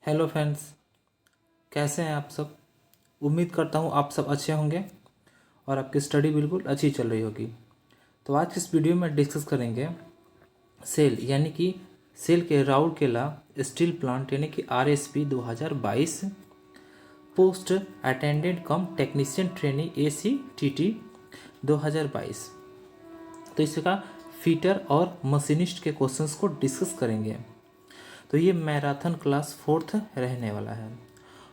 Hello friends, कैसे हैं आप सब। उम्मीद करता हूँ आप सब अच्छे होंगे और आपकी स्टडी बिल्कुल अच्छी चल रही होगी। तो आज की इस वीडियो में डिस्कस करेंगे सेल यानी कि सेल के राउरकेला स्टील प्लांट यानी कि RSP 2022 पोस्ट अटेंडेंट कम टेक्नीशियन ट्रेनिंग ACTT 2022। तो इसका फीटर और मशीनिस्ट के क्वेश्चंस को डिस्कस करेंगे। तो ये मैराथन क्लास 4th रहने वाला है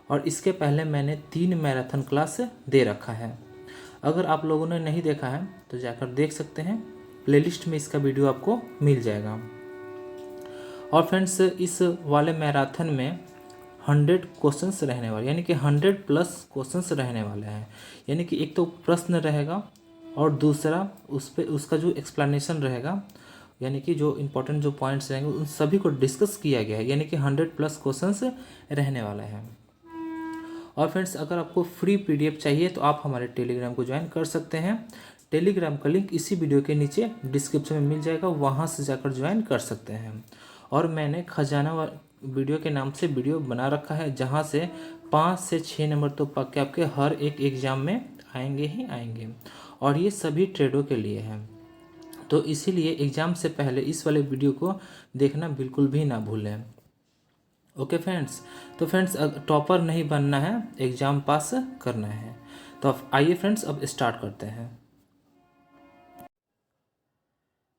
और इसके पहले मैंने 3 मैराथन क्लास दे रखा है। अगर आप लोगों ने नहीं देखा है तो जाकर देख सकते हैं, प्लेलिस्ट में इसका वीडियो आपको मिल जाएगा। और फ्रेंड्स, इस वाले मैराथन में 100 क्वेश्चंस रहने वाले यानी कि 100+ क्वेश्चंस रहने वाले हैं। यानी कि एक तो प्रश्न रहेगा और दूसरा उस पर उसका जो एक्सप्लेनेशन रहेगा, यानी कि जो इम्पोर्टेंट जो पॉइंट्स रहेंगे उन सभी को डिस्कस किया गया है। यानी कि 100+ क्वेश्चंस रहने वाले हैं। और फ्रेंड्स, अगर आपको फ्री PDF चाहिए तो आप हमारे टेलीग्राम को ज्वाइन कर सकते हैं। टेलीग्राम का लिंक इसी वीडियो के नीचे डिस्क्रिप्शन में मिल जाएगा, वहाँ से जाकर ज्वाइन कर सकते हैं। और मैंने खजाना वीडियो के नाम से वीडियो बना रखा है, जहाँ से 5 से 6 नंबर तो पक्के आपके हर एक एग्ज़ाम में आएंगे ही आएंगे। और ये सभी ट्रेडों के लिए हैं, तो इसीलिए एग्ज़ाम से पहले इस वाले वीडियो को देखना बिल्कुल भी ना भूलें। ओके फ्रेंड्स, तो फ्रेंड्स टॉपर नहीं बनना है, एग्ज़ाम पास करना है। तो अब आइए फ्रेंड्स, अब स्टार्ट करते हैं।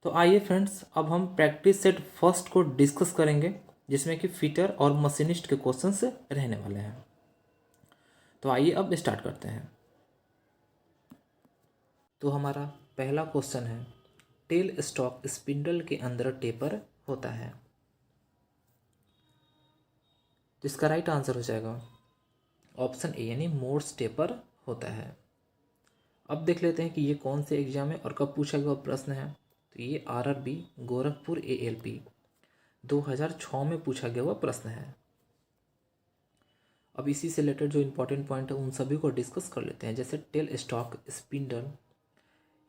तो आइए फ्रेंड्स, अब हम प्रैक्टिस सेट फर्स्ट को डिस्कस करेंगे, जिसमें कि फिटर और मशीनिस्ट के क्वेश्चंस रहने वाले हैं। तो आइए अब स्टार्ट करते हैं। तो हमारा पहला क्वेश्चन है, टेल स्टॉक स्पिंडल के अंदर टेपर होता है। तो इसका राइट आंसर हो जाएगा ऑप्शन ए यानी मोर्स टेपर होता है। अब देख लेते हैं कि ये कौन से एग्जाम है और कब पूछा गया प्रश्न है। तो ये RRB गोरखपुर ALP 2006 में पूछा गया हुआ प्रश्न है। अब इसी से रिलेटेड जो इंपॉर्टेंट पॉइंट है उन सभी को डिस्कस कर लेते हैं। जैसे टेल स्टॉक स्पिंडल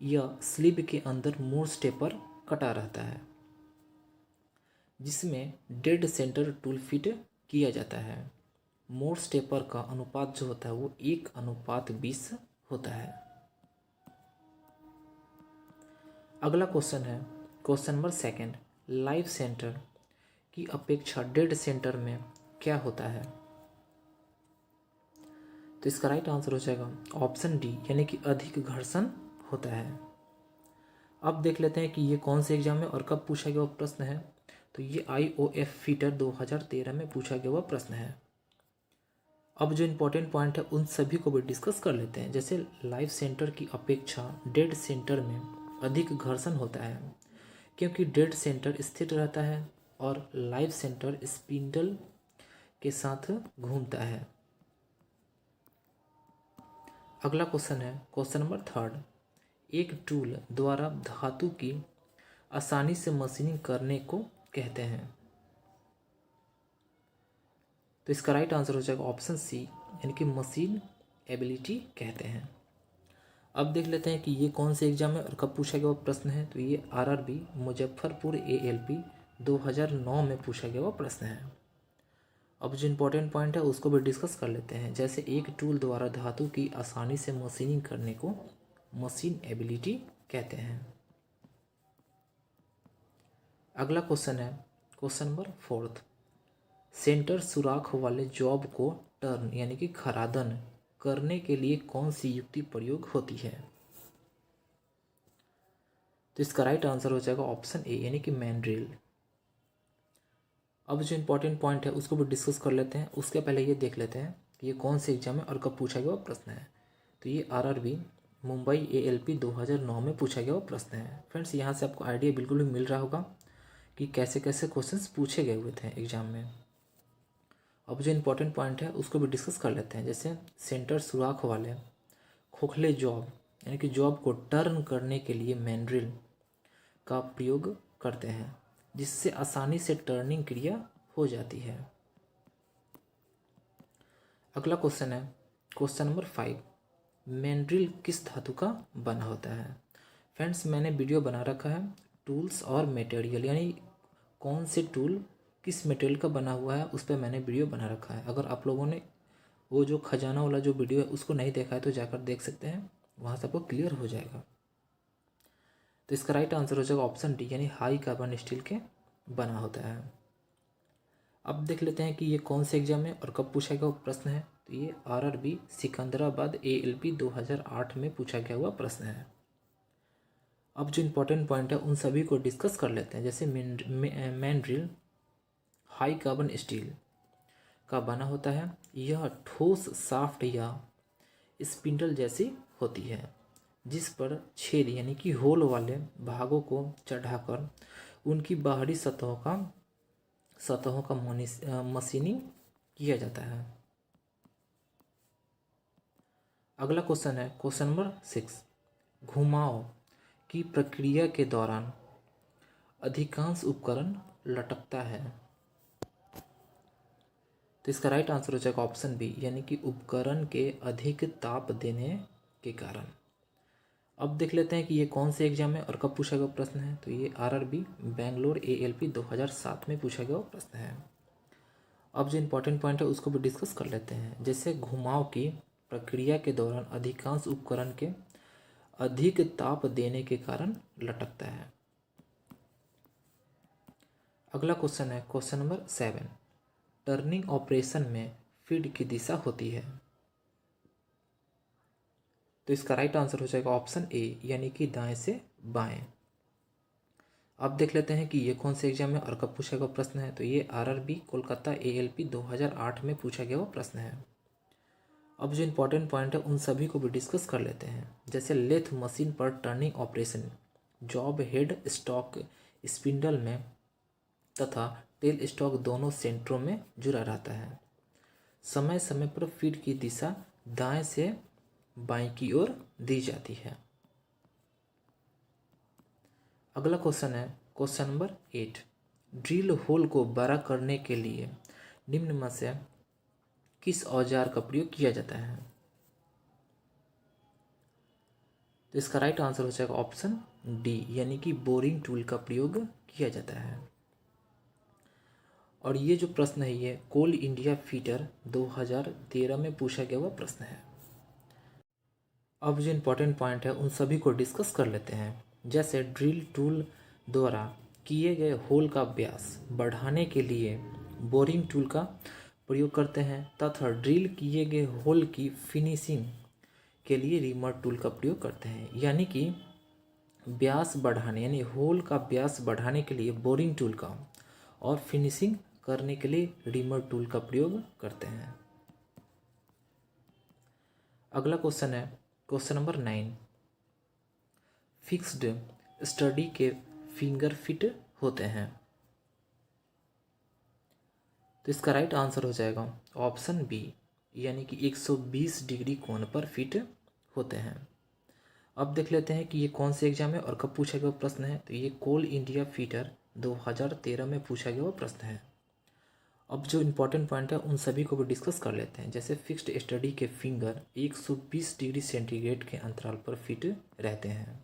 या स्लीब के अंदर मोर्स टेपर कटा रहता है, जिसमें डेड सेंटर टूल फिट किया जाता है। मोर्स टेपर का अनुपात जो होता है वो 1:20 होता है। अगला क्वेश्चन है question number second, live centre की अपेक्षा डेड सेंटर में क्या होता है। तो इसका राइट आंसर हो जाएगा ऑप्शन डी यानी कि अधिक घर्षण होता है। अब देख लेते हैं कि ये कौन से एग्जाम में और कब पूछा गया प्रश्न है। तो ये IOF फीटर 2013 में पूछा गया हुआ प्रश्न है। अब जो इम्पोर्टेंट पॉइंट है उन सभी को भी डिस्कस कर लेते हैं। जैसे लाइव सेंटर की अपेक्षा डेड सेंटर में अधिक घर्षण होता है, क्योंकि डेड सेंटर स्थिर रहता है और लाइव सेंटर स्पिंडल के साथ घूमता है। अगला क्वेश्चन है क्वेश्चन नंबर थर्ड, एक टूल द्वारा धातु की आसानी से मशीनिंग करने को कहते हैं। तो इसका राइट आंसर हो जाएगा ऑप्शन सी यानी कि मशीन एबिलिटी कहते हैं। अब देख लेते हैं कि ये कौन से एग्जाम है और कब पूछा गया प्रश्न है। तो ये RRB मुजफ्फरपुर ALP 2009 में पूछा गया हुआ प्रश्न है। अब जो इम्पोर्टेंट पॉइंट है उसको भी डिस्कस कर लेते हैं। जैसे एक टूल द्वारा धातु की आसानी से मशीनिंग करने को मशीन एबिलिटी कहते हैं। अगला क्वेश्चन है क्वेश्चन नंबर फोर्थ, सेंटर सुराख वाले जॉब को टर्न यानी कि खरादन करने के लिए कौन सी युक्ति प्रयोग होती है। तो इसका राइट आंसर हो जाएगा ऑप्शन ए यानी कि मैंड्रिल। अब जो इम्पोर्टेंट पॉइंट है उसको भी डिस्कस कर लेते हैं। उसके पहले ये देख लेते हैं कि ये कौन से एग्जाम है और कब पूछा गया प्रश्न है। तो ये RRB मुंबई ALP 2009 में पूछा गया प्रश्न है। फ्रेंड्स, यहाँ से आपको आइडिया बिल्कुल भी मिल रहा होगा कि कैसे कैसे क्वेश्चंस पूछे गए हुए थे एग्जाम में। अब जो इम्पोर्टेंट पॉइंट है उसको भी डिस्कस कर लेते हैं। जैसे सेंटर सुराख वाले खोखले जॉब यानी कि जॉब को टर्न करने के लिए मैंड्रिल का प्रयोग करते हैं, जिससे आसानी से टर्निंग क्रिया हो जाती है। अगला क्वेश्चन है क्वेश्चन नंबर 5, मैंड्रिल किस धातु का बना होता है। फ्रेंड्स, मैंने वीडियो बना रखा है टूल्स और मटेरियल यानी कौन से टूल किस मटेरियल का बना हुआ है उस पर मैंने वीडियो बना रखा है। अगर आप लोगों ने वो जो खजाना वाला जो वीडियो है उसको नहीं देखा है तो जाकर देख सकते हैं, वहाँ से आपको क्लियर हो जाएगा। तो इसका राइट आंसर हो जाएगा ऑप्शन डी, यानी हाई कार्बन स्टील के बना होता है। अब देख लेते हैं कि ये कौन से एग्जाम में और कब पूछा गया वो प्रश्न है। तो ये आरआरबी सिकंदराबाद एएलपी 2008 में पूछा गया हुआ प्रश्न है। अब जो इम्पोर्टेंट पॉइंट है उन सभी को डिस्कस कर लेते हैं। जैसे मैंड्रिल हाई कार्बन स्टील का बना होता है। यह ठोस साफ्ट या स्पिंडल जैसी होती है, जिस पर छेद यानी कि होल वाले भागों को चढ़ाकर उनकी बाहरी सतहों का मशीनिंग किया जाता है। अगला क्वेश्चन है क्वेश्चन नंबर 6। घुमाव की प्रक्रिया के दौरान अधिकांश उपकरण लटकता है। तो इसका राइट आंसर हो जाएगा ऑप्शन बी, यानी कि उपकरण के अधिक ताप देने के कारण। अब देख लेते हैं कि ये कौन से एग्जाम में और कब पूछा गया प्रश्न है। तो ये आरआरबी बेंगलोर एएलपी 2007 में पूछा गया प्रश्न है। अब जो इम्पोर्टेंट पॉइंट है उसको भी डिस्कस कर लेते हैं। जैसे घुमाव की प्रक्रिया के दौरान अधिकांश उपकरण के अधिक ताप देने के कारण लटकता है। अगला क्वेश्चन है क्वेश्चन नंबर 7। टर्निंग ऑपरेशन में फीड की दिशा होती है। तो इसका राइट आंसर हो जाएगा ऑप्शन ए, यानी कि दाएं से बाएं। अब देख लेते हैं कि ये कौन से एग्जाम में और कब पूछा गया प्रश्न है। तो ये आरआरबी कोलकाता एएलपी 2008 में पूछा गया प्रश्न है। अब जो इम्पोर्टेंट पॉइंट है उन सभी को भी डिस्कस कर लेते हैं। जैसे लेथ मशीन पर turning operation job head stock spindle में तथा टेल स्टॉक दोनों सेंटरों में जुड़ा रहता है। समय समय पर फीड की दिशा दाएं से बाएं की ओर दी जाती है। अगला क्वेश्चन है क्वेश्चन नंबर 8। ड्रिल होल को बड़ा करने के लिए निम्न में से किस औजार का प्रयोग किया जाता है। तो इसका राइट आंसर हो जाएगा ऑप्शन डी, यानी कि बोरिंग टूल का प्रयोग किया जाता है। और ये जो प्रश्न है ये कोल इंडिया फीटर 2013 में पूछा गया हुआ प्रश्न है। अब जो इम्पोर्टेंट पॉइंट है उन सभी को डिस्कस कर लेते हैं। जैसे ड्रिल टूल द्वारा किए गए होल का व्यास बढ़ाने के लिए बोरिंग टूल का प्रयोग करते हैं तथा ड्रिल किए गए होल की फिनिशिंग के लिए रीमर टूल का प्रयोग करते हैं। यानी कि व्यास बढ़ाने यानी होल का व्यास बढ़ाने के लिए बोरिंग टूल का और फिनिशिंग करने के लिए रीमर टूल का प्रयोग करते हैं। अगला क्वेश्चन है क्वेश्चन नंबर 9। फिक्स्ड स्टडी के फिंगर फिट होते हैं। तो इसका राइट आंसर हो जाएगा ऑप्शन बी, यानी कि 120 डिग्री कोण पर फिट होते हैं। अब देख लेते हैं कि ये कौन से एग्जाम है और कब पूछा गया प्रश्न है। तो ये कोल इंडिया फीटर 2013 में पूछा गया प्रश्न है। अब जो इम्पोर्टेंट पॉइंट है उन सभी को भी डिस्कस कर लेते हैं। जैसे फिक्स्ड स्टडी के फिंगर 120 डिग्री सेंटीग्रेड के अंतराल पर फिट रहते हैं।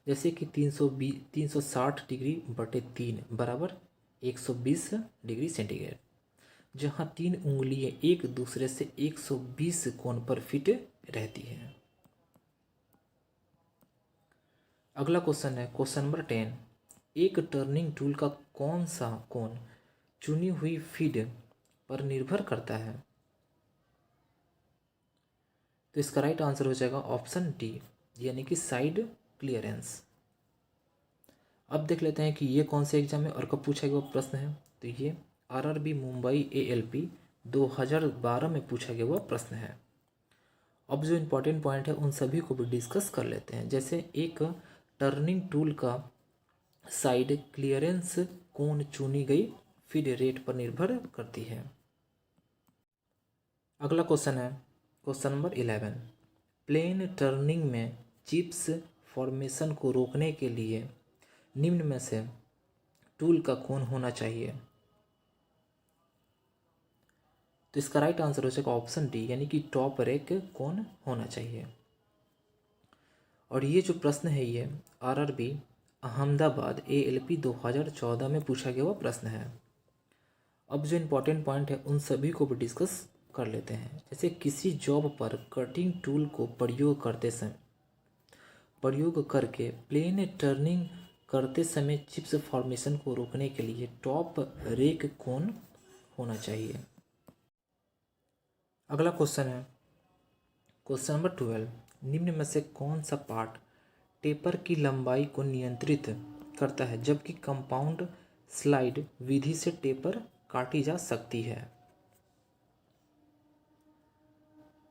जैसे कि 360 डिग्री बटे 3 बराबर 120 डिग्री सेंटीग्रेड, जहाँ 3 उंगलियां एक दूसरे से 120 कोण पर फिट रहती हैं। अगला क्वेश्चन है क्वेश्चन नंबर 10। एक टर्निंग टूल का कौन सा कोण चुनी हुई फीड पर निर्भर करता है। तो इसका राइट आंसर हो जाएगा ऑप्शन डी, यानी कि साइड क्लियरेंस। अब देख लेते हैं कि ये कौन से एग्जाम में और कब पूछा गया प्रश्न है। तो ये आरआरबी मुंबई एएलपी 2012 में पूछा गया हुआ प्रश्न है। अब जो इम्पोर्टेंट पॉइंट है उन सभी को भी डिस्कस कर लेते हैं। जैसे एक टर्निंग टूल का साइड क्लियरेंस कोण चुनी गई फीड रेट पर निर्भर करती है। अगला क्वेश्चन है क्वेश्चन नंबर 11। प्लेन टर्निंग में चिप्स फॉर्मेशन को रोकने के लिए निम्न में से टूल का कोण होना चाहिए। तो इसका राइट आंसर हो जाएगा ऑप्शन डी, यानी कि टॉप रेक कोण होना चाहिए। और ये जो प्रश्न है ये आरआरबी अहमदाबाद ALP 2014 में पूछा गया हुआ प्रश्न है। अब जो इम्पोर्टेंट पॉइंट है उन सभी को भी डिस्कस कर लेते हैं। जैसे किसी जॉब पर कटिंग टूल को प्रयोग करके प्लेन टर्निंग करते समय चिप्स फॉर्मेशन को रोकने के लिए टॉप रेक कौन होना चाहिए। अगला क्वेश्चन है क्वेश्चन नंबर 12। निम्न में से कौन सा पार्ट टेपर की लंबाई को नियंत्रित करता है जबकि कंपाउंड स्लाइड विधि से टेपर काटी जा सकती है।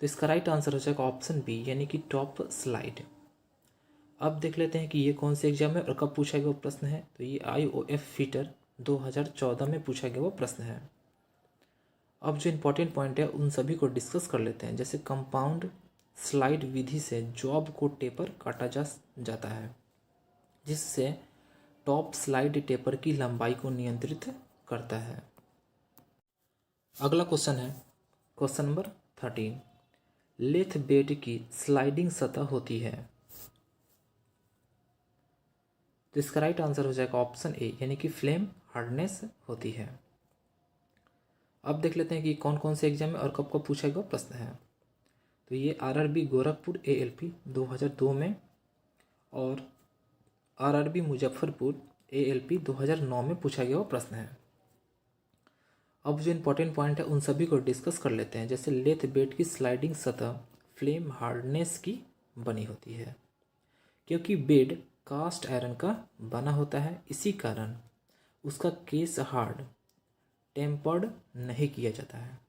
तो इसका राइट आंसर हो जाएगा ऑप्शन बी यानी कि टॉप स्लाइड। अब देख लेते हैं कि ये कौन से एग्जाम में और कब पूछा गया वो प्रश्न है। तो ये IOF फिटर 2014 में पूछा गया वो प्रश्न है। अब जो इम्पोर्टेंट पॉइंट है उन सभी को डिस्कस कर लेते हैं। जैसे कंपाउंड स्लाइड विधि से जॉब को टेपर काटा जाता है जिससे टॉप स्लाइड टेपर की लंबाई को नियंत्रित करता है। अगला क्वेश्चन है क्वेश्चन नंबर 13। लेथ बेड की स्लाइडिंग सतह होती है। तो इसका राइट आंसर हो जाएगा ऑप्शन ए यानी कि फ्लेम हार्डनेस होती है। अब देख लेते हैं कि कौन कौन से एग्जाम में और कब कब पूछा गया प्रश्न है। तो ये RRB गोरखपुर ALP 2002 में और RRB मुजफ्फरपुर ALP 2009 में पूछा गया प्रश्न है। अब जो इम्पोर्टेंट पॉइंट है उन सभी को डिस्कस कर लेते हैं। जैसे लेथ बेड की स्लाइडिंग सतह फ्लेम हार्डनेस की बनी होती है क्योंकि बेड कास्ट आयरन का बना होता है, इसी कारण उसका केस हार्ड टेम्पर्ड नहीं किया जाता है।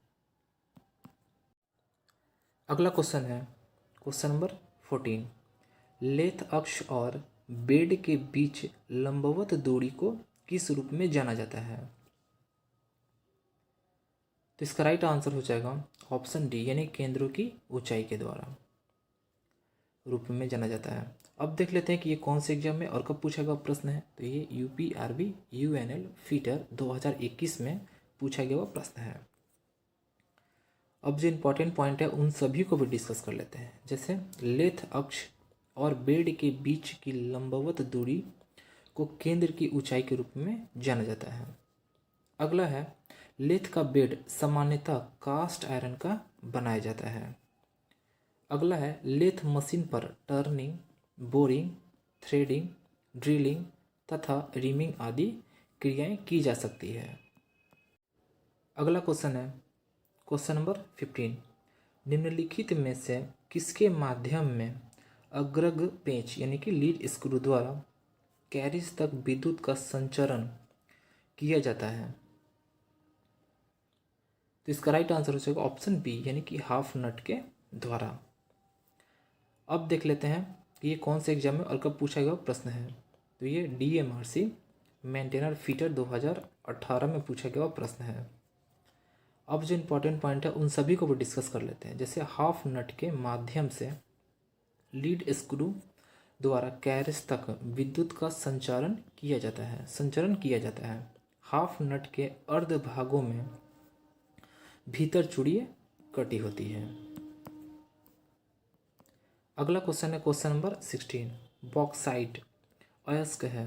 अगला क्वेश्चन है क्वेश्चन नंबर 14। लेथ अक्ष और बेड के बीच लंबवत दूरी को किस रूप में जाना जाता है। तो इसका राइट आंसर हो जाएगा ऑप्शन डी यानी केंद्रों की ऊंचाई के द्वारा रूप में जाना जाता है। अब देख लेते हैं कि ये कौन से एग्जाम में और कब पूछा गया प्रश्न है। तो ये UPRB UNL फीटर 2021 में पूछा गया प्रश्न है। अब जो इम्पोर्टेंट पॉइंट है उन सभी को भी डिस्कस कर लेते हैं। जैसे लेथ अक्ष और बेड के बीच की लंबवत दूरी को केंद्र की ऊंचाई के रूप में जाना जाता है। अगला है लेथ का बेड सामान्यतः कास्ट आयरन का बनाया जाता है। अगला है लेथ मशीन पर टर्निंग, बोरिंग, थ्रेडिंग, ड्रिलिंग तथा रिमिंग आदि क्रियाएं की जा सकती है। अगला क्वेश्चन है क्वेश्चन नंबर 15। निम्नलिखित में से किसके माध्यम में अग्रग पेंच यानी कि लीड स्क्रू द्वारा कैरिज तक विद्युत का संचरण किया जाता है। तो इसका राइट आंसर हो जाएगा ऑप्शन बी यानी कि हाफ नट के द्वारा। अब देख लेते हैं कि ये कौन से एग्जाम में और कब पूछा गया प्रश्न है। तो ये DMRC मेंटेनर फीटर 2018 में पूछा गया प्रश्न है। अब जो इम्पोर्टेंट पॉइंट है उन सभी को भी डिस्कस कर लेते हैं। जैसे हाफ नट के माध्यम से लीड स्क्रू द्वारा कैरिज तक विद्युत का संचरण किया जाता है। हाफ नट के अर्ध भागों में भीतर चूड़ियाँ कटी होती है। अगला क्वेश्चन है क्वेश्चन नंबर 16। बॉक्साइट अयस्क है।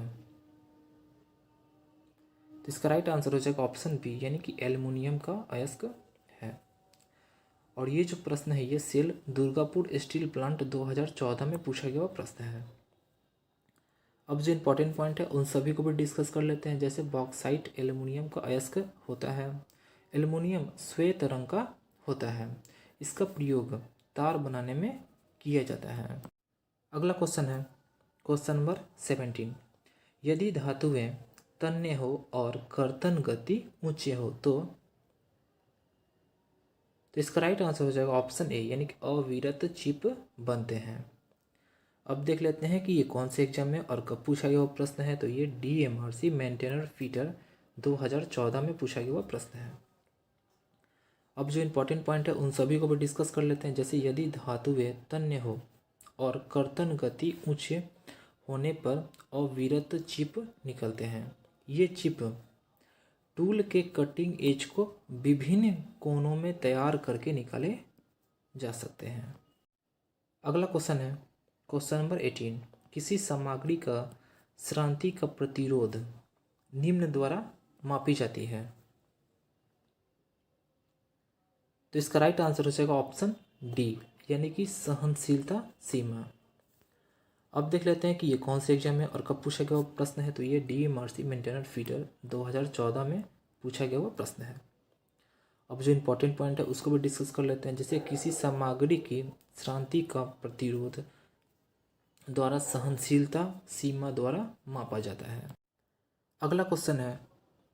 तो इसका राइट आंसर हो जाएगा ऑप्शन बी यानी कि एल्युमिनियम का अयस्क है। और ये जो प्रश्न है ये सेल दुर्गापुर स्टील प्लांट 2014 में पूछा गया प्रश्न है। अब जो इम्पोर्टेंट पॉइंट है उन सभी को भी डिस्कस कर लेते हैं। जैसे बॉक्साइट एल्युमिनियम का अयस्क होता है। एल्युमिनियम श्वेत रंग का होता है। इसका प्रयोग तार बनाने में किया जाता है। अगला क्वेश्चन है क्वेश्चन नंबर 17। यदि धातुएं तन्य हो और कर्तन गति ऊंचे हो तो इसका राइट आंसर हो जाएगा ऑप्शन ए यानी कि अविरत चिप बनते हैं। अब देख लेते हैं कि ये कौन से एग्जाम में और कब पूछा गया प्रश्न है। तो ये DMRC मेंटेनर फीटर 2014 में पूछा गया प्रश्न है। अब जो इम्पोर्टेंट पॉइंट है उन सभी को भी डिस्कस कर लेते हैं। जैसे यदि धातुएं तन्य हो और कर्तन गति ऊंचे होने पर अविरत चिप निकलते हैं। ये चिप टूल के कटिंग एज को विभिन्न कोनों में तैयार करके निकाले जा सकते हैं। अगला क्वेश्चन है क्वेश्चन नंबर 18। किसी सामग्री का श्रांति का प्रतिरोध निम्न द्वारा मापी जाती है। तो इसका राइट आंसर हो जाएगा ऑप्शन डी, यानी कि सहनशीलता सीमा। अब देख लेते हैं कि ये कौन से एग्जाम है और कब पूछा गया वो प्रश्न है। तो ये DMRC मेंटेनर फीडर 2014 में पूछा गया हुआ प्रश्न है। अब जो इम्पोर्टेंट पॉइंट है उसको भी डिस्कस कर लेते हैं। जैसे किसी सामग्री की श्रांति का प्रतिरोध द्वारा सहनशीलता सीमा द्वारा मापा जाता है। अगला क्वेश्चन है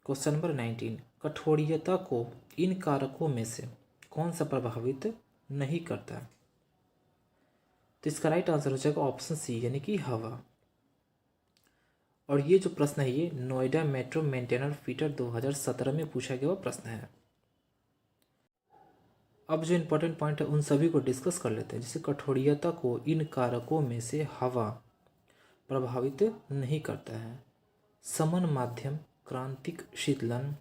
क्वेश्चन नंबर 19, कठोरियता को इन कारकों में से कौन सा प्रभावित नहीं करता। तो इसका राइट आंसर हो जाएगा ऑप्शन सी, यानी कि हवा। और ये जो प्रश्न है ये नोएडा मेट्रो मेंटेनर फीडर 2017 में पूछा गया हुआ प्रश्न है। अब जो इम्पोर्टेंट पॉइंट है उन सभी को डिस्कस कर लेते हैं। जैसे कठोरियता को इन कारकों में से हवा प्रभावित नहीं करता है। समन माध्यम, क्रांतिक शीतलन,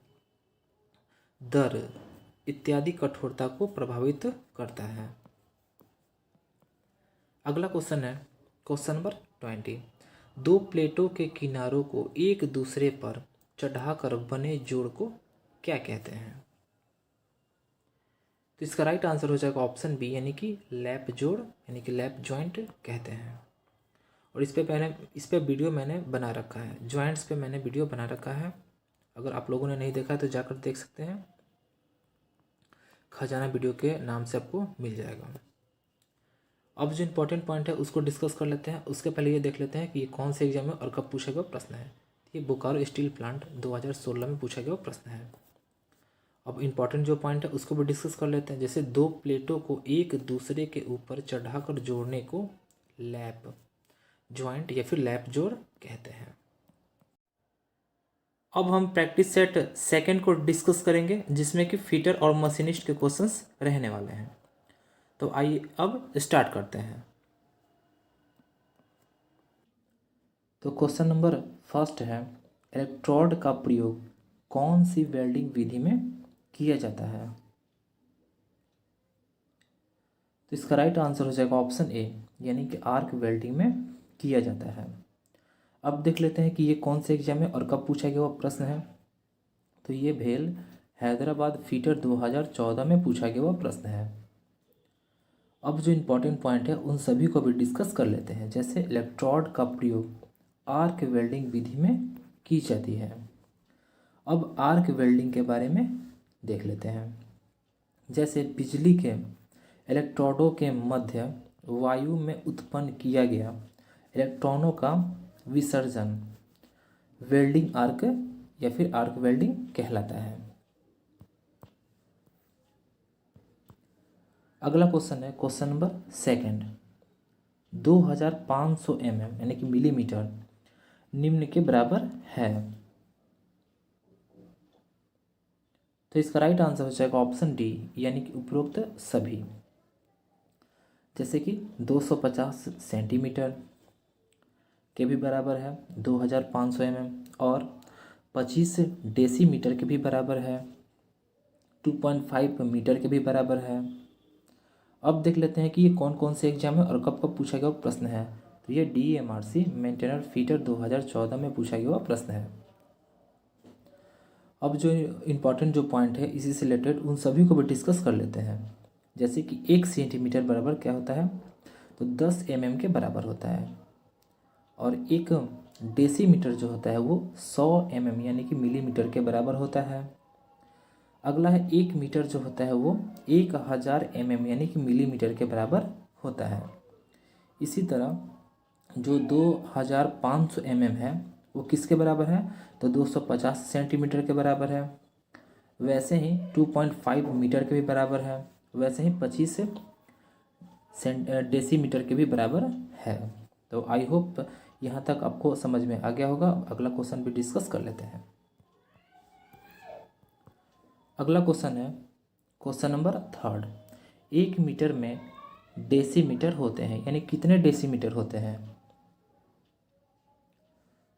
दर इत्यादि कठोरता को प्रभावित करता है। अगला क्वेश्चन है क्वेश्चन नंबर 20, दो प्लेटों के किनारों को एक दूसरे पर चढ़ाकर बने जोड़ को क्या कहते हैं। तो इसका राइट आंसर हो जाएगा ऑप्शन बी, यानी कि लैप जोड़, यानी कि लैप जॉइंट कहते हैं। और इस पे वीडियो मैंने बना रखा है, जॉइंट्स पे मैंने वीडियो बना रखा है। अगर आप लोगों ने नहीं देखा है तो जाकर देख सकते हैं, खजाना वीडियो के नाम से आपको मिल जाएगा। अब जो इम्पोर्टेंट पॉइंट है उसको डिस्कस कर लेते हैं। उसके पहले ये देख लेते हैं कि ये कौन से एग्जाम में और कब पूछा गया प्रश्न है। ये बोकारो स्टील प्लांट 2016 में पूछा गया प्रश्न है। अब इम्पॉर्टेंट जो पॉइंट है उसको भी डिस्कस कर लेते हैं। जैसे दो प्लेटों को एक दूसरे के ऊपर चढ़ाकर जोड़ने को लैप जॉइंट या फिर लैप जोड़ कहते हैं। अब हम प्रैक्टिस सेट सेकंड को डिस्कस करेंगे, जिसमें कि फिटर और मशीनिस्ट के क्वेश्चंस रहने वाले हैं। तो आइए अब स्टार्ट करते हैं। तो क्वेश्चन नंबर फर्स्ट है, इलेक्ट्रोड का प्रयोग कौन सी वेल्डिंग विधि में किया जाता है। तो इसका राइट आंसर हो जाएगा ऑप्शन ए, यानी कि आर्क वेल्डिंग में किया जाता है। अब देख लेते हैं कि ये कौन से एग्जाम में और कब पूछा गया वो प्रश्न है। तो ये भेल हैदराबाद फीटर 2014 में पूछा गया हुआ प्रश्न है। अब जो इम्पोर्टेंट पॉइंट है उन सभी को भी डिस्कस कर लेते हैं। जैसे इलेक्ट्रोड का प्रयोग आर्क वेल्डिंग विधि में की जाती है। अब आर्क वेल्डिंग के बारे में देख लेते हैं। जैसे बिजली के इलेक्ट्रोडों के मध्य वायु में उत्पन्न किया गया इलेक्ट्रॉनों का विसर्जन वेल्डिंग आर्क या फिर आर्क वेल्डिंग कहलाता है। अगला क्वेश्चन है क्वेश्चन नंबर सेकंड, 2500 mm यानी कि मिलीमीटर निम्न के बराबर है। तो इसका राइट आंसर हो जाएगा ऑप्शन डी, यानी कि उपरोक्त सभी। जैसे कि 250 सेंटीमीटर के भी बराबर है 2500 mm, और 25 डेसीमीटर के भी बराबर है, 2.5 मीटर के भी बराबर है। अब देख लेते हैं कि ये कौन कौन से एग्जाम है और कब कब पूछा गया प्रश्न है। तो ये DMRC मेंटेनर फीडर 2014 में पूछा गया हुआ प्रश्न है। अब जो इम्पोर्टेंट जो पॉइंट है इसी से रिलेटेड उन सभी को भी डिस्कस कर लेते हैं। जैसे कि 1 सेंटीमीटर बराबर क्या होता है, तो 10 mm के बराबर होता है। और 1 डेसीमीटर जो होता है वो 100 mm यानी कि मिलीमीटर के बराबर होता है। अगला है 1 मीटर जो होता है वो 1000 mm यानी कि मिलीमीटर के बराबर होता है। इसी तरह जो 2500 mm है वो किसके बराबर है, तो 250 सेंटीमीटर के बराबर है। वैसे ही 2.5 मीटर के भी बराबर है। वैसे ही 25 डेसीमीटर के भी बराबर है। तो आई होप यहाँ तक आपको समझ में आ गया होगा। अगला क्वेश्चन भी डिस्कस कर लेते हैं। अगला क्वेश्चन है क्वेश्चन नंबर थर्ड, 1 मीटर में डेसीमीटर होते हैं, यानी कितने डेसीमीटर होते हैं।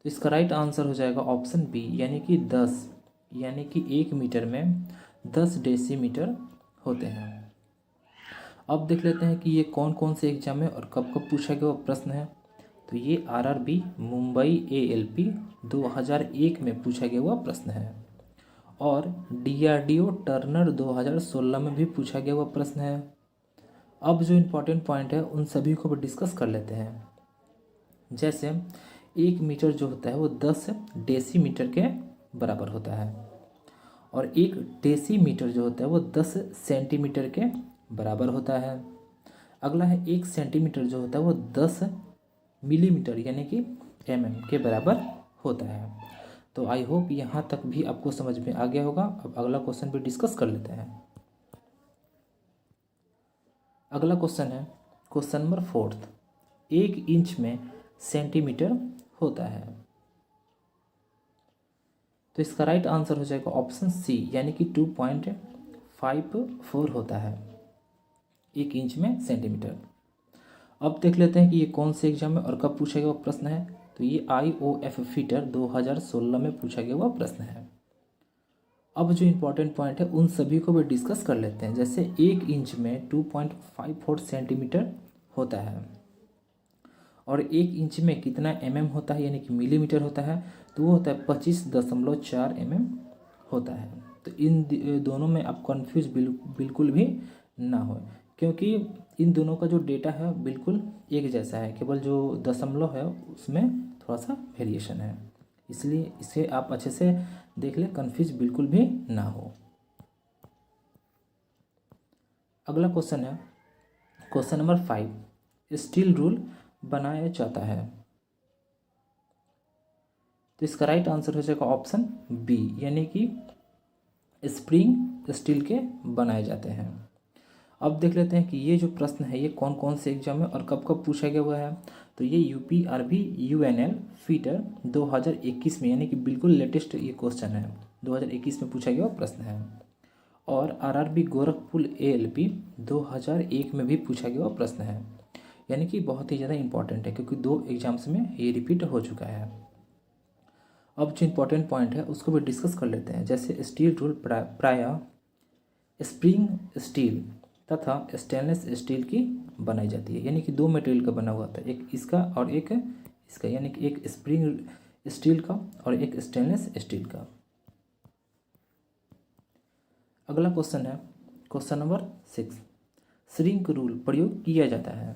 तो इसका राइट आंसर हो जाएगा ऑप्शन बी, यानी कि 10, यानी कि 1 मीटर में 10 डेसीमीटर होते हैं। अब देख लेते हैं कि ये कौन कौन से एग्जाम में और कब कब पूछा गया प्रश्न है। तो ये आरआरबी मुंबई एएलपी 2001 में पूछा गया हुआ प्रश्न है। और डीआरडीओ टर्नर 2016 में भी पूछा गया हुआ प्रश्न है। अब जो इम्पोर्टेंट पॉइंट है उन सभी को भी डिस्कस कर लेते हैं। जैसे 1 मीटर जो होता है वो 10 डेसीमीटर के बराबर होता है, और 1 डेसीमीटर जो होता है वो 10 सेंटीमीटर के बराबर होता है। अगला है 1 सेंटीमीटर जो होता है वो 10 मिलीमीटर यानी कि के बराबर होता है। तो आई होप यहाँ तक भी आपको समझ में आ गया होगा। अब अगला क्वेश्चन भी डिस्कस कर लेते हैं। अगला क्वेश्चन है क्वेश्चन नंबर 4। 1 इंच में सेंटीमीटर होता है। तो इसका राइट आंसर हो जाएगा ऑप्शन सी, यानी कि 2.54 होता है 1 इंच में सेंटीमीटर। अब देख लेते हैं कि ये कौन से एग्जाम में और कब पूछा गया प्रश्न है। तो ये IOF फीटर 2016 में पूछा गया हुआ प्रश्न है। अब जो इम्पोर्टेंट पॉइंट है उन सभी को भी डिस्कस कर लेते हैं। जैसे 1 इंच में 2.54 सेंटीमीटर होता है, और 1 इंच में कितना होता है यानी कि मिलीमीटर होता है, तो वो होता है 25.4 होता है। तो इन दोनों में आप कंफ्यूज बिल्कुल भी ना हो, क्योंकि इन दोनों का जो डेटा है बिल्कुल एक जैसा है, केवल जो दशमलव है उसमें थोड़ा सा वेरिएशन है। इसलिए इसे आप अच्छे से देख लें, कंफ्यूज बिल्कुल भी ना हो। अगला क्वेश्चन है क्वेश्चन नंबर 5। स्टील रूल बनाया जाता है। तो इसका राइट आंसर हो जाएगा ऑप्शन बी, यानी कि स्प्रिंग स्टील के बनाए जाते हैं। अब देख लेते हैं कि ये जो प्रश्न है ये कौन कौन से एग्जाम में और कब कब पूछा गया हुआ है। तो ये UPRB UNL फीटर 2021 में, यानी कि बिल्कुल लेटेस्ट ये क्वेश्चन है, 2021 में पूछा गया हुआ प्रश्न है। और RRB गोरखपुर ALP 2001 में भी पूछा गया हुआ प्रश्न है, यानी कि बहुत ही ज़्यादा इंपॉर्टेंट है, क्योंकि 2 एग्जाम्स में ये रिपीट हो चुका है। अब जो इम्पोर्टेंट पॉइंट है उसको भी डिस्कस कर लेते हैं। जैसे स्टील रूल प्रायः स्प्रिंग स्टील तथा स्टेनलेस स्टील की बनाई जाती है, यानी कि 2 मटेरियल का बना हुआ था, एक इसका और एक इसका, यानी कि एक स्प्रिंग स्टील का और एक स्टेनलेस स्टील का। अगला क्वेश्चन है क्वेश्चन नंबर 6। श्रिंक रूल प्रयोग किया जाता है।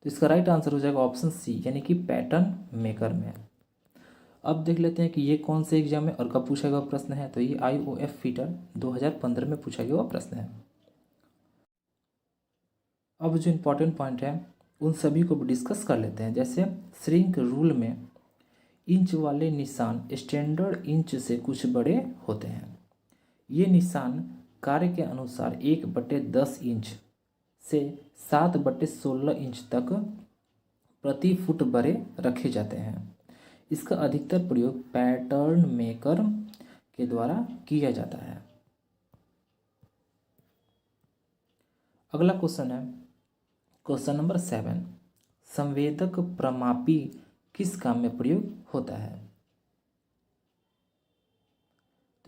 तो इसका राइट आंसर हो जाएगा ऑप्शन सी, यानी कि पैटर्न मेकर में। अब देख लेते हैं कि ये कौन से एग्जाम में और कब पूछा गया प्रश्न है। तो ये IOF फीटर 2015 में पूछा गया प्रश्न है। अब जो इम्पोर्टेंट पॉइंट है उन सभी को भी डिस्कस कर लेते हैं। जैसे श्रिंक रूल में इंच वाले निशान स्टैंडर्ड इंच से कुछ बड़े होते हैं। ये निशान कार्य के अनुसार 1/10 इंच से 7/16 इंच तक प्रति फुट बड़े रखे जाते हैं। इसका अधिकतर प्रयोग पैटर्न मेकर के द्वारा किया जाता है। अगला क्वेश्चन है क्वेश्चन नंबर 7। संवेदक प्रमापी किस काम में प्रयोग होता है।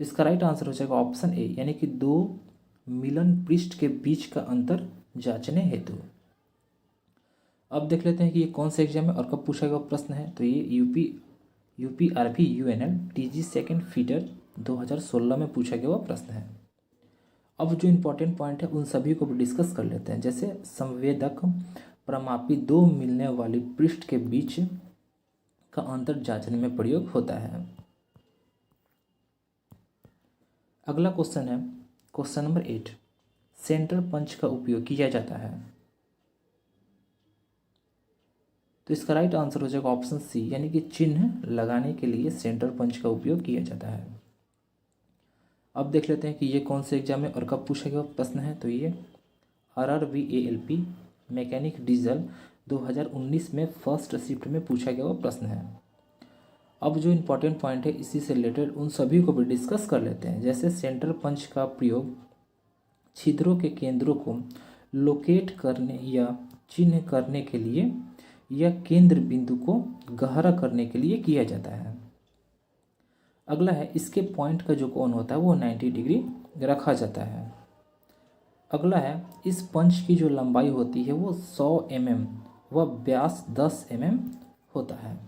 तो इसका राइट आंसर हो जाएगा ऑप्शन ए, यानी कि 2 मिलन पृष्ठ के बीच का अंतर जांचने हेतु। अब देख लेते हैं कि ये कौन से एग्जाम में और कब पूछा गया प्रश्न है। तो ये UPRB UNL TG second fitter 2016 में पूछा गया प्रश्न है। अब जो इम्पोर्टेंट पॉइंट है उन सभी को भी डिस्कस कर लेते हैं। जैसे संवेदक प्रमापी 2 मिलने वाली पृष्ठ के बीच का अंतर जांचने में प्रयोग होता है। अगला क्वेश्चन है क्वेश्चन नंबर 8। सेंटर पंच का उपयोग किया जाता है। तो इसका राइट आंसर हो जाएगा ऑप्शन सी, यानी कि चिन्ह लगाने के लिए सेंटर पंच का उपयोग किया जाता है। अब देख लेते हैं कि ये कौन से एग्जाम में और कब पूछा गया प्रश्न है। तो ये RRB ALP मैकेनिक डीजल 2019 में फर्स्ट शिफ्ट में पूछा गया प्रश्न है। अब जो इम्पोर्टेंट पॉइंट है इसी से रिलेटेड उन सभी को भी डिस्कस कर लेते हैं। जैसे सेंटर पंच का प्रयोग छिद्रों के केंद्रों को लोकेट करने या चिन्ह करने के लिए या केंद्र बिंदु को गहरा करने के लिए किया जाता है। अगला है इसके पॉइंट का जो कोण होता है वो 90 डिग्री रखा जाता है। अगला है इस पंच की जो लंबाई होती है वो 100 mm वह व्यास 10 mm होता है।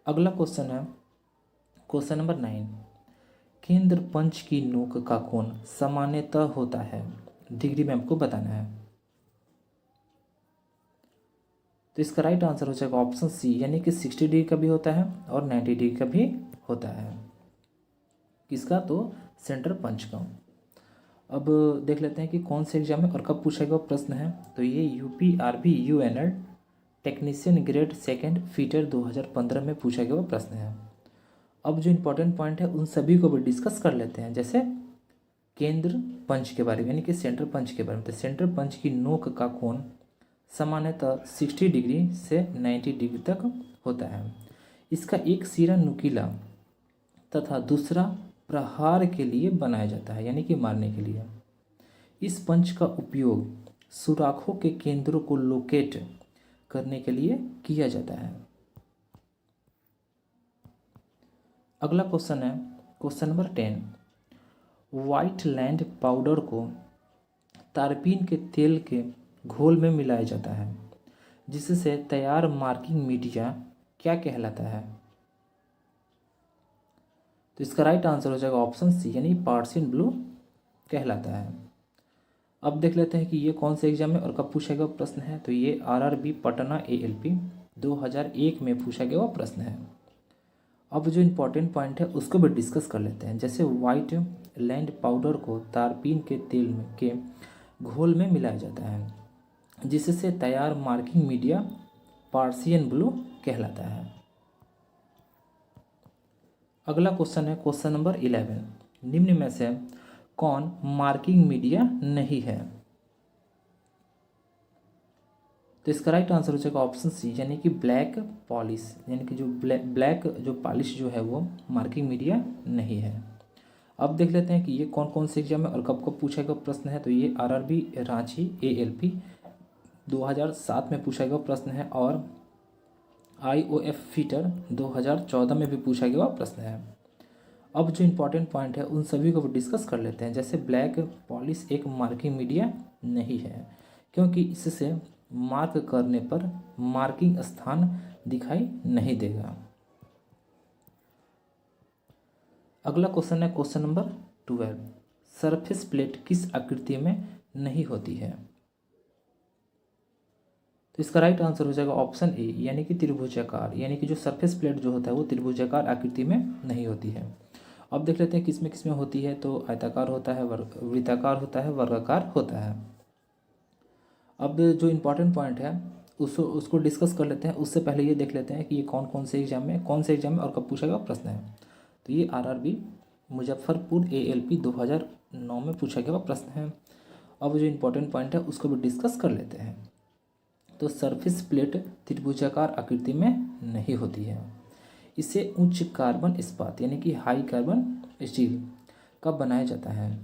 अगला क्वेश्चन है क्वेश्चन नंबर 9। केंद्र पंच की नोक का कोण सामान्यतः होता है, डिग्री में आपको बताना है। तो इसका राइट आंसर हो जाएगा ऑप्शन सी, यानी कि 60 डिग्री का भी होता है और 90 डिग्री का भी होता है। किसका? तो सेंटर पंच का। अब देख लेते हैं कि कौन से एग्जाम में और कब पूछा गया प्रश्न है। तो ये UPRB UNL technician grade second fitter 2015 में पूछा गया प्रश्न है। अब जो इम्पोर्टेंट पॉइंट है उन सभी को भी डिस्कस कर लेते हैं। जैसे केंद्र पंच के बारे में, यानी कि सेंटर पंच के बारे में। तो सेंटर पंच की नोक का कोण सामान्यतः 60 डिग्री से 90 डिग्री तक होता है। इसका एक सिरा नुकीला तथा दूसरा प्रहार के लिए बनाया जाता है, यानी कि मारने के लिए। इस पंच का उपयोग सुराखों के केंद्रों को लोकेट करने के लिए किया जाता है। अगला क्वेश्चन है question number 10। White land powder को तारपीन के तेल के घोल में मिलाया जाता है, जिससे तैयार मार्किंग मीडिया क्या कहलाता है? तो इसका राइट आंसर हो जाएगा ऑप्शन सी, यानी पार्सियन ब्लू कहलाता है। अब देख लेते हैं कि ये कौन से एग्जाम में और कब पूछा गया प्रश्न है। तो ये आरआरबी पटना एएलपी 2001 में पूछा गया हुआ प्रश्न है। अब जो इम्पोर्टेंट पॉइंट है उसको भी डिस्कस कर लेते हैं। जैसे व्हाइट लैंड पाउडर को तारपीन के तेल में के घोल में मिलाया जाता है, जिससे तैयार मार्किंग मीडिया पार्सियन ब्लू कहलाता है। अगला क्वेश्चन है क्वेश्चन नंबर 11। निम्न में से कौन मार्किंग मीडिया नहीं है? तो इसका राइट आंसर हो जाएगा ऑप्शन सी, यानी कि ब्लैक पॉलिश, यानी कि जो ब्लैक जो पॉलिश जो है वो मार्किंग मीडिया नहीं है। अब देख लेते हैं कि ये कौन कौन से एग्जाम में और कब कब पूछा गया प्रश्न है। तो ये आरआरबी रांची एएलपी 2007 में पूछा गया प्रश्न है और आईओएफ फीटर 2014 में भी पूछा गया प्रश्न है। अब जो इम्पोर्टेंट पॉइंट है उन सभी को डिस्कस कर लेते हैं। जैसे ब्लैक पॉलिश एक मार्किंग मीडिया नहीं है, क्योंकि इससे मार्क करने पर मार्किंग स्थान दिखाई नहीं देगा। अगला क्वेश्चन है क्वेश्चन नंबर 12। सरफेस प्लेट किस आकृति में नहीं होती है? तो इसका राइट आंसर हो जाएगा ऑप्शन ए, यानी कि त्रिभुजाकार, यानी कि जो सरफेस प्लेट जो होता है वो त्रिभुजाकार आकृति में नहीं होती है। अब देख लेते हैं किसमें किसमें होती है। तो आयताकार होता है, वृत्ताकार होता है, वर्गाकार होता है। अब जो इम्पोर्टेंट पॉइंट है उसको डिस्कस कर लेते हैं। उससे पहले ये देख लेते हैं कि ये कौन से एग्जाम में और कब पूछा गया प्रश्न है। तो ये आरआरबी मुजफ्फरपुर एएलपी 2009 में पूछा गया प्रश्न है। अब जो इम्पोर्टेंट पॉइंट है उसको भी डिस्कस कर लेते हैं। तो सरफेस प्लेट त्रिभुजाकार आकृति में नहीं होती है। इसे उच्च कार्बन इस्पात, यानी कि हाई कार्बन स्टील का बनाया जाता है।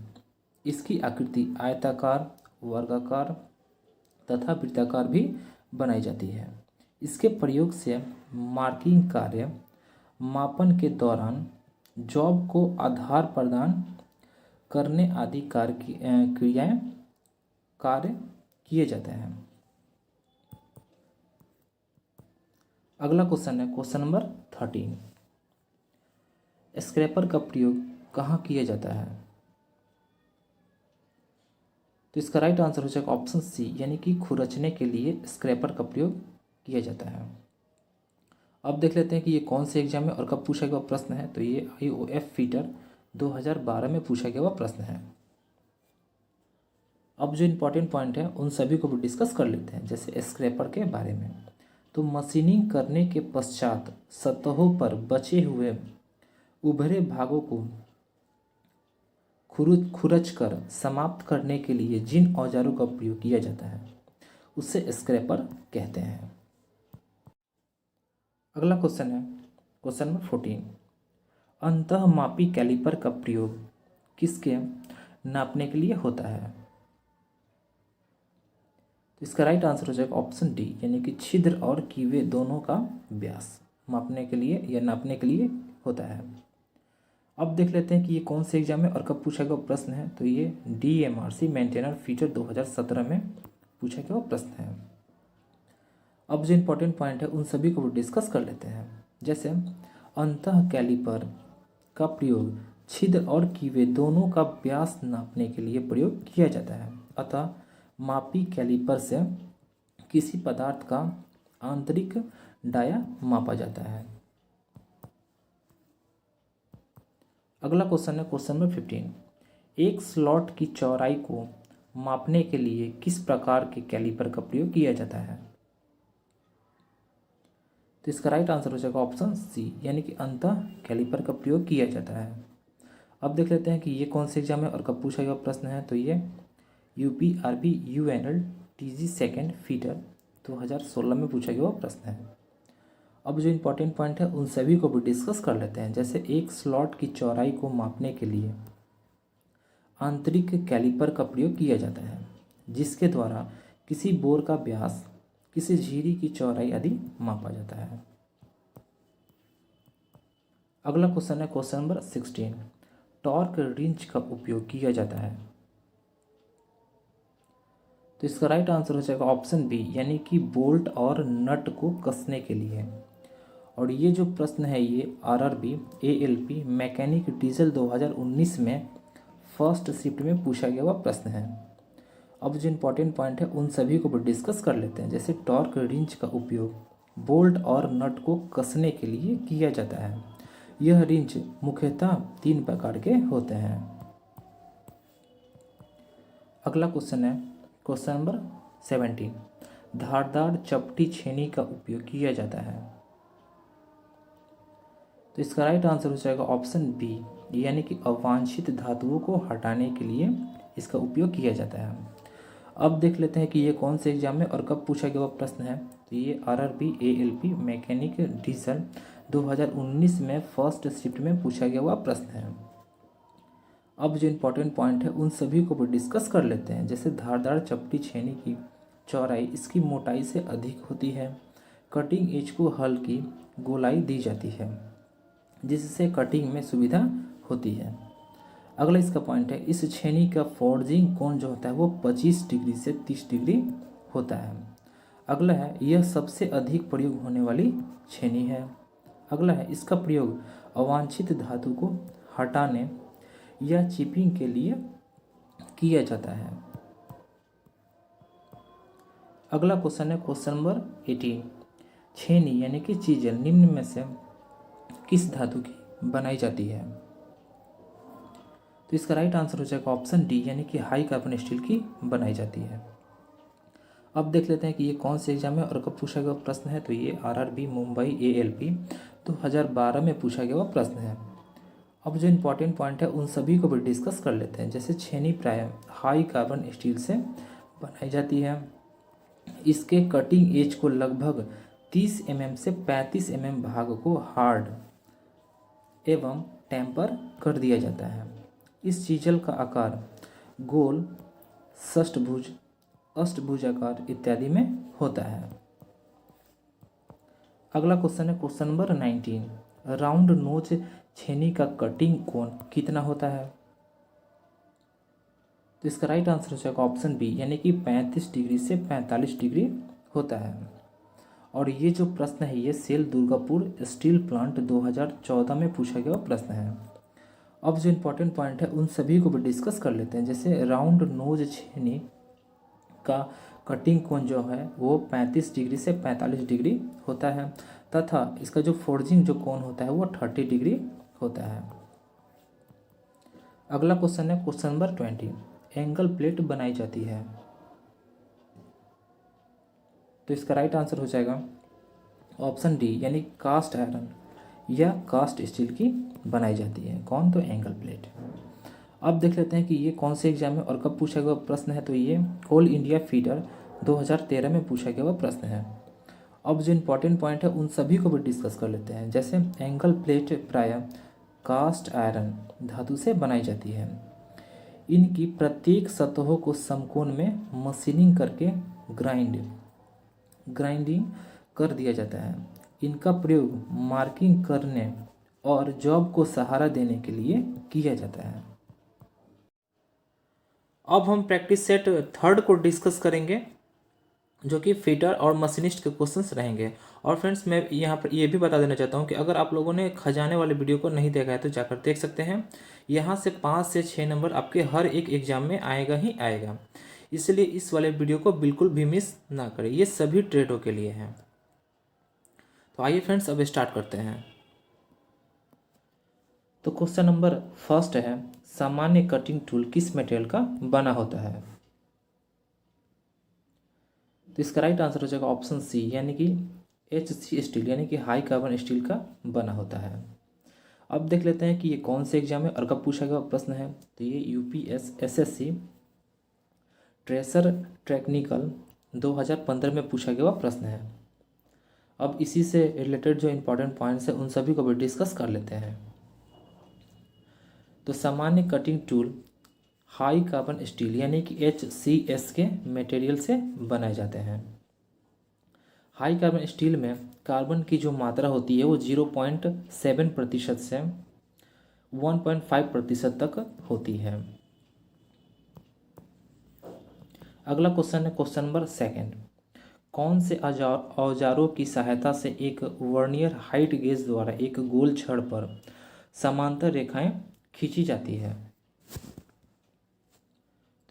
इसकी आकृति आयताकार, वर्गाकार तथा वृत्ताकार भी बनाई जाती है। इसके प्रयोग से मार्किंग कार्य, मापन के दौरान जॉब को आधार प्रदान करने आदि कार्य किए जाते हैं। अगला क्वेश्चन है क्वेश्चन नंबर 13। स्क्रैपर का प्रयोग कहाँ किया जाता है? तो इसका राइट आंसर हो जाएगा ऑप्शन सी, यानी कि खुरचने के लिए स्क्रैपर का प्रयोग किया जाता है। अब देख लेते हैं कि ये कौन से एग्जाम में और कब पूछा गया प्रश्न है। तो ये आईओएफ फीटर 2012 में पूछा गया प्रश्न है। अब जो इम्पोर्टेंट पॉइंट है उन सभी को भी डिस्कस कर लेते हैं। जैसे स्क्रैपर के बारे में, तो मशीनिंग करने के पश्चात सतहों पर बचे हुए उभरे भागों को खुरच कर समाप्त करने के लिए जिन औजारों का प्रयोग किया जाता है उसे स्क्रैपर कहते हैं। अगला क्वेश्चन है क्वेश्चन नंबर 14। अंतःमापी कैलिपर का प्रयोग किसके नापने के लिए होता है? तो इसका राइट आंसर हो जाएगा ऑप्शन डी, यानी कि छिद्र और कीवे दोनों का व्यास मापने के लिए या नापने के लिए होता है। अब देख लेते हैं कि ये कौन से एग्जाम में और कब पूछा गया प्रश्न है। तो ये DMRC मेंटेनर फीचर 2017 में पूछा गया प्रश्न है। अब जो इम्पोर्टेंट पॉइंट है उन सभी को डिस्कस कर लेते हैं। जैसे अंतः कैलिपर का प्रयोग छिद्र और कीवे दोनों का व्यास नापने के लिए प्रयोग किया जाता है। अतः मापी कैलिपर से किसी पदार्थ का आंतरिक डाया मापा जाता है। अगला क्वेश्चन है क्वेश्चन नंबर 15। एक स्लॉट की चौड़ाई को मापने के लिए किस प्रकार के कैलिपर का प्रयोग किया जाता है। तो इसका राइट आंसर हो जाएगा ऑप्शन सी, यानी कि अंतः कैलिपर का प्रयोग किया जाता है। अब देख लेते हैं कि ये कौन से एग्जाम में और कब पूछा गया प्रश्न है। तो ये UPRB UNL TG second fitter 2016 में पूछा गया प्रश्न है। अब जो इम्पोर्टेंट पॉइंट है उन सभी को भी डिस्कस कर लेते हैं। जैसे एक स्लॉट की चौड़ाई को मापने के लिए आंतरिक कैलिपर का प्रयोग किया जाता है, जिसके द्वारा किसी बोर का व्यास, किसी झिरी की चौड़ाई आदि मापा जाता है। अगला क्वेश्चन है क्वेश्चन नंबर 16। टॉर्क रिंच का उपयोग किया जाता है। तो इसका राइट आंसर हो जाएगा ऑप्शन बी, यानी कि बोल्ट और नट को कसने के लिए। और ये जो प्रश्न है ये RRB ALP मैकेनिक डीजल 2019 में फर्स्ट शिफ्ट में पूछा गया हुआ प्रश्न है। अब जो इम्पोर्टेंट पॉइंट है उन सभी को भी डिस्कस कर लेते हैं। जैसे टॉर्क रिंच का उपयोग बोल्ट और नट को कसने के लिए किया जाता है। यह रिंच मुख्यतः 3 प्रकार के होते हैं। अगला क्वेश्चन है क्वेश्चन नंबर 17। धारदार चपटी छेनी का उपयोग किया जाता है। तो इसका राइट आंसर हो जाएगा ऑप्शन बी, यानी कि अवांछित धातुओं को हटाने के लिए इसका उपयोग किया जाता है। अब देख लेते हैं कि ये कौन से एग्जाम में और कब पूछा गया प्रश्न है। तो ये RRB ALP मैकेनिक डीजल 2019 में फर्स्ट शिफ्ट में पूछा गया हुआ प्रश्न है। अब जो इम्पोर्टेंट पॉइंट है उन सभी को भी डिस्कस कर लेते हैं। जैसे धारदार चपटी छेनी की चौड़ाई इसकी मोटाई से अधिक होती है। कटिंग एज को हल्की गोलाई दी जाती है, जिससे कटिंग में सुविधा होती है। अगला इसका पॉइंट है, इस छेनी का फोर्जिंग कोण जो होता है वो 25 डिग्री से 30 डिग्री होता है। अगला है, यह सबसे अधिक प्रयोग होने वाली छेनी है। अगला है, इसका प्रयोग अवांछित धातु को हटाने या चिपिंग के लिए किया जाता है। अगला क्वेश्चन है क्वेश्चन नंबर 18। छेनी यानी कि चीजल निम्न में से किस धातु की बनाई जाती है। तो इसका राइट आंसर हो जाएगा ऑप्शन डी, यानी कि हाई कार्बन स्टील की बनाई जाती है। अब देख लेते हैं कि ये कौन से एग्जाम में और कब पूछा गया प्रश्न है। तो ये RRB मुंबई ALP 2012 में पूछा गया प्रश्न है। अब जो इम्पोर्टेंट पॉइंट है उन सभी को भी डिस्कस कर लेते हैं। जैसे छेनी प्राय हाई कार्बन स्टील से बनाई जाती है। इसके कटिंग एज को लगभग 30 mm से 35 mm भाग को हार्ड एवं टेम्पर कर दिया जाता है। इस चीजल का आकार गोल, षष्ठभुज, अष्टभुजाकार इत्यादि में होता है। अगला क्वेश्चन है क्वेश्चन नंबर 19। राउंड नोच छेनी का कटिंग कोण कितना होता है। तो इसका राइट आंसर हो जाएगा ऑप्शन बी, यानी कि 35 डिग्री से 45 डिग्री होता है। और ये जो प्रश्न है ये सेल दुर्गापुर स्टील प्लांट 2014 में पूछा गया प्रश्न है। अब जो इम्पोर्टेंट पॉइंट है उन सभी को भी डिस्कस कर लेते हैं। जैसे राउंड नोज छेनी का कटिंग कोण जो है वो 35 डिग्री से 45 डिग्री होता है, तथा इसका जो फोर्जिंग जो कोण होता है वो 30 डिग्री होता है। अगला क्वेश्चन है क्वेश्चन नंबर 20। एंगल प्लेट बनाई जाती है। तो इसका राइट आंसर हो जाएगा ऑप्शन डी, यानी कास्ट आयरन या कास्ट स्टील की बनाई जाती है। कौन? तो एंगल प्लेट। अब देख लेते हैं कि ये कौन से एग्जाम में और कब पूछा गया प्रश्न है। तो ये ऑल इंडिया फीडर 2013 में पूछा गया हुआ प्रश्न है। अब जो इम्पोर्टेंट पॉइंट है उन सभी को भी डिस्कस कर लेते हैं। जैसे एंगल प्लेट प्रायः कास्ट आयरन धातु से बनाई जाती है। इनकी प्रत्येक सतहों को समकोण में मशीनिंग करके ग्राइंडिंग कर दिया जाता है। इनका प्रयोग मार्किंग करने और जॉब को सहारा देने के लिए किया जाता है। अब हम प्रैक्टिस सेट थर्ड को डिस्कस करेंगे, जो कि फिटर और मशीनिस्ट के क्वेश्चंस रहेंगे। और फ्रेंड्स, मैं यहाँ पर ये भी बता देना चाहता हूँ कि अगर आप लोगों ने खजाने वाले वीडियो को नहीं देखा है तो जाकर देख सकते हैं। यहाँ से 5 से 6 नंबर आपके हर एक एग्जाम में आएगा ही आएगा, इसलिए इस वाले वीडियो को बिल्कुल भी मिस ना करें। ये सभी ट्रेडों के लिए हैं। तो आइए फ्रेंड्स, अब स्टार्ट करते हैं। तो क्वेश्चन नंबर फर्स्ट है, सामान्य कटिंग टूल किस मटेरियल का बना होता है? तो इसका राइट आंसर हो जाएगा ऑप्शन सी, यानी कि HC स्टील, यानी कि हाई कार्बन स्टील का बना होता है। अब देख लेते हैं कि ये कौन से एग्जाम है और कब पूछा गया प्रश्न है। तो ये UPSSSC ट्रेसर टेक्निकल 2015 में पूछा गया प्रश्न है। अब इसी से रिलेटेड जो इंपॉर्टेंट पॉइंट्स हैं उन सभी को भी डिस्कस कर लेते हैं। तो सामान्य cutting tool high carbon steel यानी कि HCS के मटेरियल से बनाए जाते हैं। हाई कार्बन स्टील में कार्बन की जो मात्रा होती है वो 0.7% से 1.5% तक होती है। अगला क्वेश्चन है क्वेश्चन नंबर सेकंड, कौन से औजारों की सहायता से एक वर्नियर हाइट गेज द्वारा एक गोल छड़ पर समांतर रेखाएं खींची जाती है?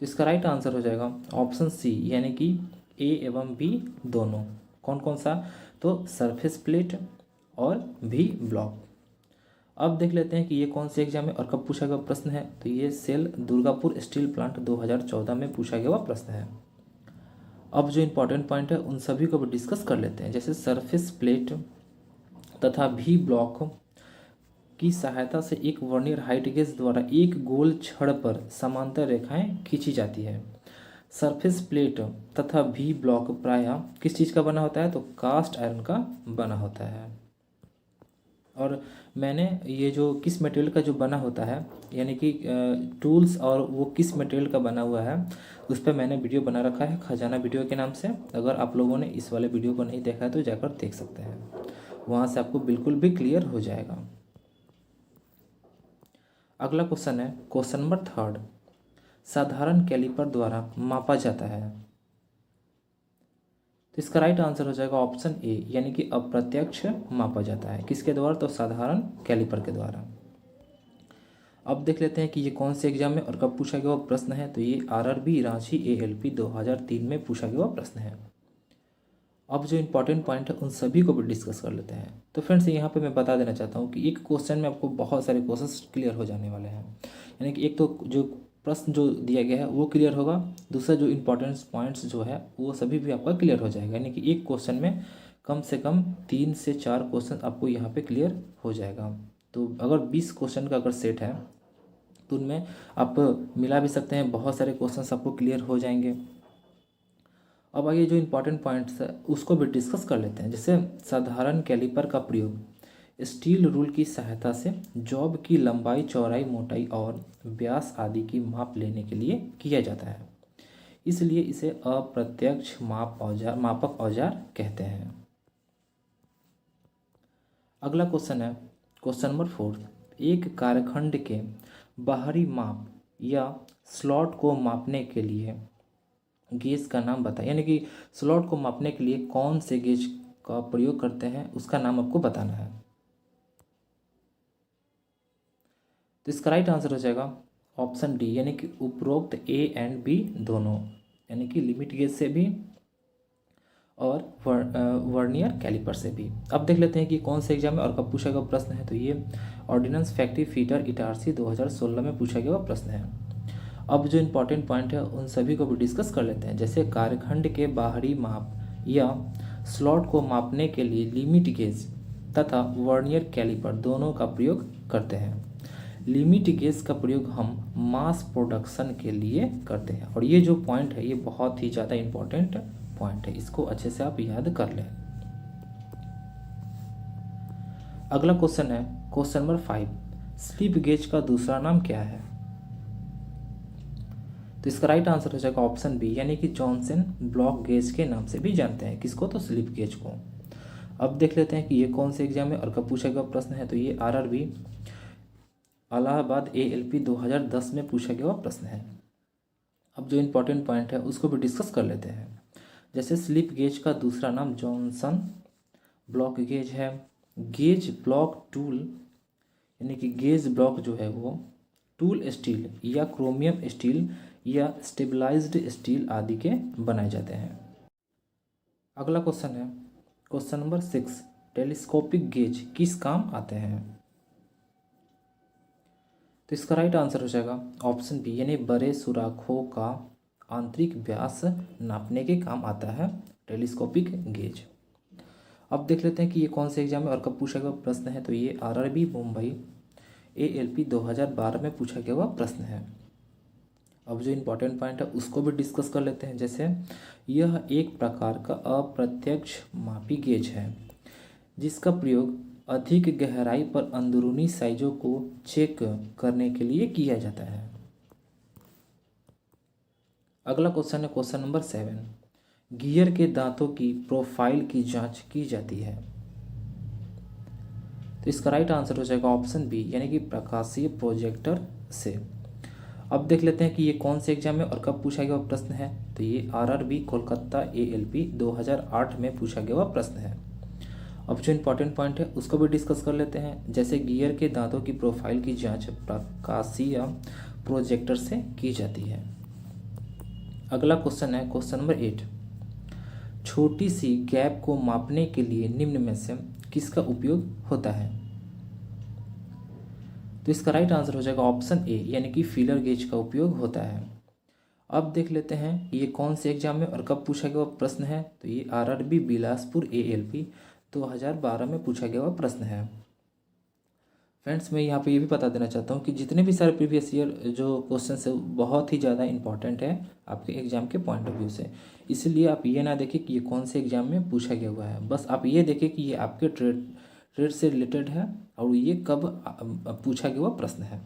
तो इसका राइट आंसर हो जाएगा ऑप्शन सी, यानी कि A एवं B दोनों। कौन कौन सा? तो सरफेस प्लेट और भी ब्लॉक। अब देख लेते हैं कि ये कौन से एग्जाम में और कब पूछा गया प्रश्न है। तो ये सेल दुर्गापुर स्टील प्लांट 2014 में पूछा गया प्रश्न है। अब जो इम्पोर्टेंट पॉइंट है उन सभी को भी डिस्कस कर लेते हैं। जैसे सरफेस प्लेट तथा भी ब्लॉक की सहायता से एक वर्नियर हाइट गेज द्वारा एक गोल छड़ पर समांतर रेखाएं खींची जाती है। सरफेस प्लेट तथा भी ब्लॉक प्रायः किस चीज़ का बना होता है? तो कास्ट आयरन का बना होता है। और मैंने ये जो किस मटेरियल का जो बना होता है, यानी कि टूल्स और वो किस मटेरियल का बना हुआ है, उस पर मैंने वीडियो बना रखा है खजाना वीडियो के नाम से। अगर आप लोगों ने इस वाले वीडियो को नहीं देखा है तो जाकर देख सकते हैं, वहाँ से आपको बिल्कुल भी क्लियर हो जाएगा। अगला क्वेश्चन है क्वेश्चन नंबर थर्ड, साधारण कैलिपर द्वारा मापा जाता है। तो इसका राइट आंसर हो जाएगा ऑप्शन ए, यानी कि अप्रत्यक्ष मापा जाता है। किसके द्वारा? तो साधारण कैलिपर के द्वारा। अब देख लेते हैं कि ये कौन से एग्जाम में और कब पूछा गया प्रश्न है। तो ये RRB रांची ALP 2003 में पूछा गया प्रश्न है। अब जो इंपॉर्टेंट पॉइंट है उन सभी को भी डिस्कस कर लेते हैं। तो फ्रेंड्स, यहाँ पे मैं बता देना चाहता हूँ कि एक क्वेश्चन में आपको बहुत सारे क्वेश्चंस क्लियर हो जाने वाले हैं। यानी कि एक तो जो प्रश्न जो दिया गया है वो क्लियर होगा, दूसरा जो इंपॉर्टेंट पॉइंट्स जो है वो सभी भी आपका क्लियर हो जाएगा। यानी कि एक क्वेश्चन में कम से कम 3 से 4 क्वेश्चन आपको यहाँ पे क्लियर हो जाएगा। तो अगर 20 क्वेश्चन का अगर सेट है तो उनमें आप मिला भी सकते हैं, बहुत सारे क्वेश्चन आपको क्लियर हो जाएंगे। अब आगे जो इम्पोर्टेंट पॉइंट्स है उसको भी डिस्कस कर लेते हैं। जैसे साधारण कैलिपर का प्रयोग स्टील रूल की सहायता से जॉब की लंबाई, चौड़ाई, मोटाई और व्यास आदि की माप लेने के लिए किया जाता है, इसलिए इसे अप्रत्यक्ष मापक औजार कहते हैं। अगला क्वेश्चन है क्वेश्चन नंबर 4, एक कार्यखंड के बाहरी माप या स्लॉट को मापने के लिए गेज का नाम बताएं। यानी कि स्लॉट को मापने के लिए कौन से गेज का प्रयोग करते हैं उसका नाम आपको बताना है। तो इसका राइट आंसर हो जाएगा ऑप्शन डी, यानी कि उपरोक्त A एंड B दोनों, यानी कि लिमिट गेज से भी और वर्नियर कैलिपर से भी। अब देख लेते हैं कि कौन से एग्जाम में और कब पूछा गया प्रश्न है। तो ये ऑर्डिनेंस फैक्ट्री फीटर इटारसी 2016 में पूछा गया प्रश्न है। अब जो इम्पोर्टेंट पॉइंट है उन सभी को भी डिस्कस कर लेते हैं। जैसे कार्यखंड के बाहरी माप या स्लॉट को मापने के लिए लिमिट गेज तथा वर्नियर कैलिपर दोनों का प्रयोग करते हैं। लिमिट गेज का प्रयोग हम मास प्रोडक्शन के लिए करते हैं, और ये जो पॉइंट है ये बहुत ही ज़्यादा इम्पोर्टेंट पॉइंट है, इसको अच्छे से आप याद कर लें। अगला क्वेश्चन है क्वेश्चन नंबर 5, स्लिप गेज का दूसरा नाम क्या है? तो इसका राइट आंसर हो जाएगा ऑप्शन बी, यानी कि जॉनसन ब्लॉक गेज के नाम से भी जानते हैं। किसको? तो स्लिप गेज को। अब देख लेते हैं कि ये कौन से एग्जाम में और कब पूछा गया प्रश्न है। तो ये आरआरबी इलाहाबाद एएलपी 2010 में पूछा गया प्रश्न है। अब जो इम्पोर्टेंट पॉइंट है उसको भी डिस्कस कर लेते हैं। जैसे स्लिप गेज का दूसरा नाम जॉनसन ब्लॉक गेज है। गेज ब्लॉक टूल यानी कि गेज ब्लॉक जो है वो टूल स्टील या क्रोमियम स्टील या स्टेबलाइज्ड स्टील आदि के बनाए जाते हैं। अगला क्वेश्चन है क्वेश्चन नंबर 6, टेलीस्कोपिक गेज किस काम आते हैं। तो इसका राइट आंसर हो जाएगा ऑप्शन बी यानी बड़े सुराखों का आंतरिक व्यास नापने के काम आता है टेलीस्कोपिक गेज। अब देख लेते हैं कि ये कौन से एग्जाम में और कब पूछा गया प्रश्न है। तो ये आरआरबी मुंबई एएलपी 2012 में पूछा गया हुआ प्रश्न है। अब जो इम्पोर्टेंट पॉइंट है उसको भी डिस्कस कर लेते हैं। जैसे यह एक प्रकार का अप्रत्यक्ष मापी गेज है जिसका प्रयोग अधिक गहराई पर अंदरूनी साइजों को चेक करने के लिए किया जाता है। अगला क्वेश्चन है क्वेश्चन नंबर 7, गियर के दांतों की प्रोफाइल की जांच की जाती है। तो इसका राइट आंसर हो जाएगा ऑप्शन बी यानी कि प्रकाशीय प्रोजेक्टर से। अब देख लेते हैं कि ये कौन से एग्जाम में और कब पूछा गया प्रश्न है। तो ये आरआरबी कोलकाता एएलपी 2008 में पूछा गया हुआ प्रश्न है। अब जो इम्पोर्टेंट पॉइंट है उसको भी डिस्कस कर लेते हैं। जैसे गियर के दांतों की प्रोफाइल की जांच प्रकाशीय प्रोजेक्टर से की जाती है। अगला क्वेश्चन है क्वेश्चन नंबर 8, छोटी सी गैप को मापने के लिए निम्न में से किसका उपयोग होता है। तो इसका राइट आंसर हो जाएगा ऑप्शन ए यानी कि फीलर गेज का उपयोग होता है। अब देख लेते हैं ये कौन से एग्जाम में और कब पूछा गया प्रश्न है। तो ये आरआरबी बिलासपुर एएलपी 2012 में पूछा गया हुआ प्रश्न है। फ्रेंड्स मैं यहाँ पे ये भी बता देना चाहता हूँ कि जितने भी सारे प्रीवियस ईयर जो क्वेश्चन है बहुत ही ज़्यादा इंपॉर्टेंट है आपके एग्जाम के पॉइंट ऑफ व्यू से। इसलिए आप ये ना देखें कि ये कौन से एग्जाम में पूछा गया हुआ है, बस आप ये देखें कि ये आपके ट्रेड से रिलेटेड है और ये कब पूछा गया हुआ प्रश्न है।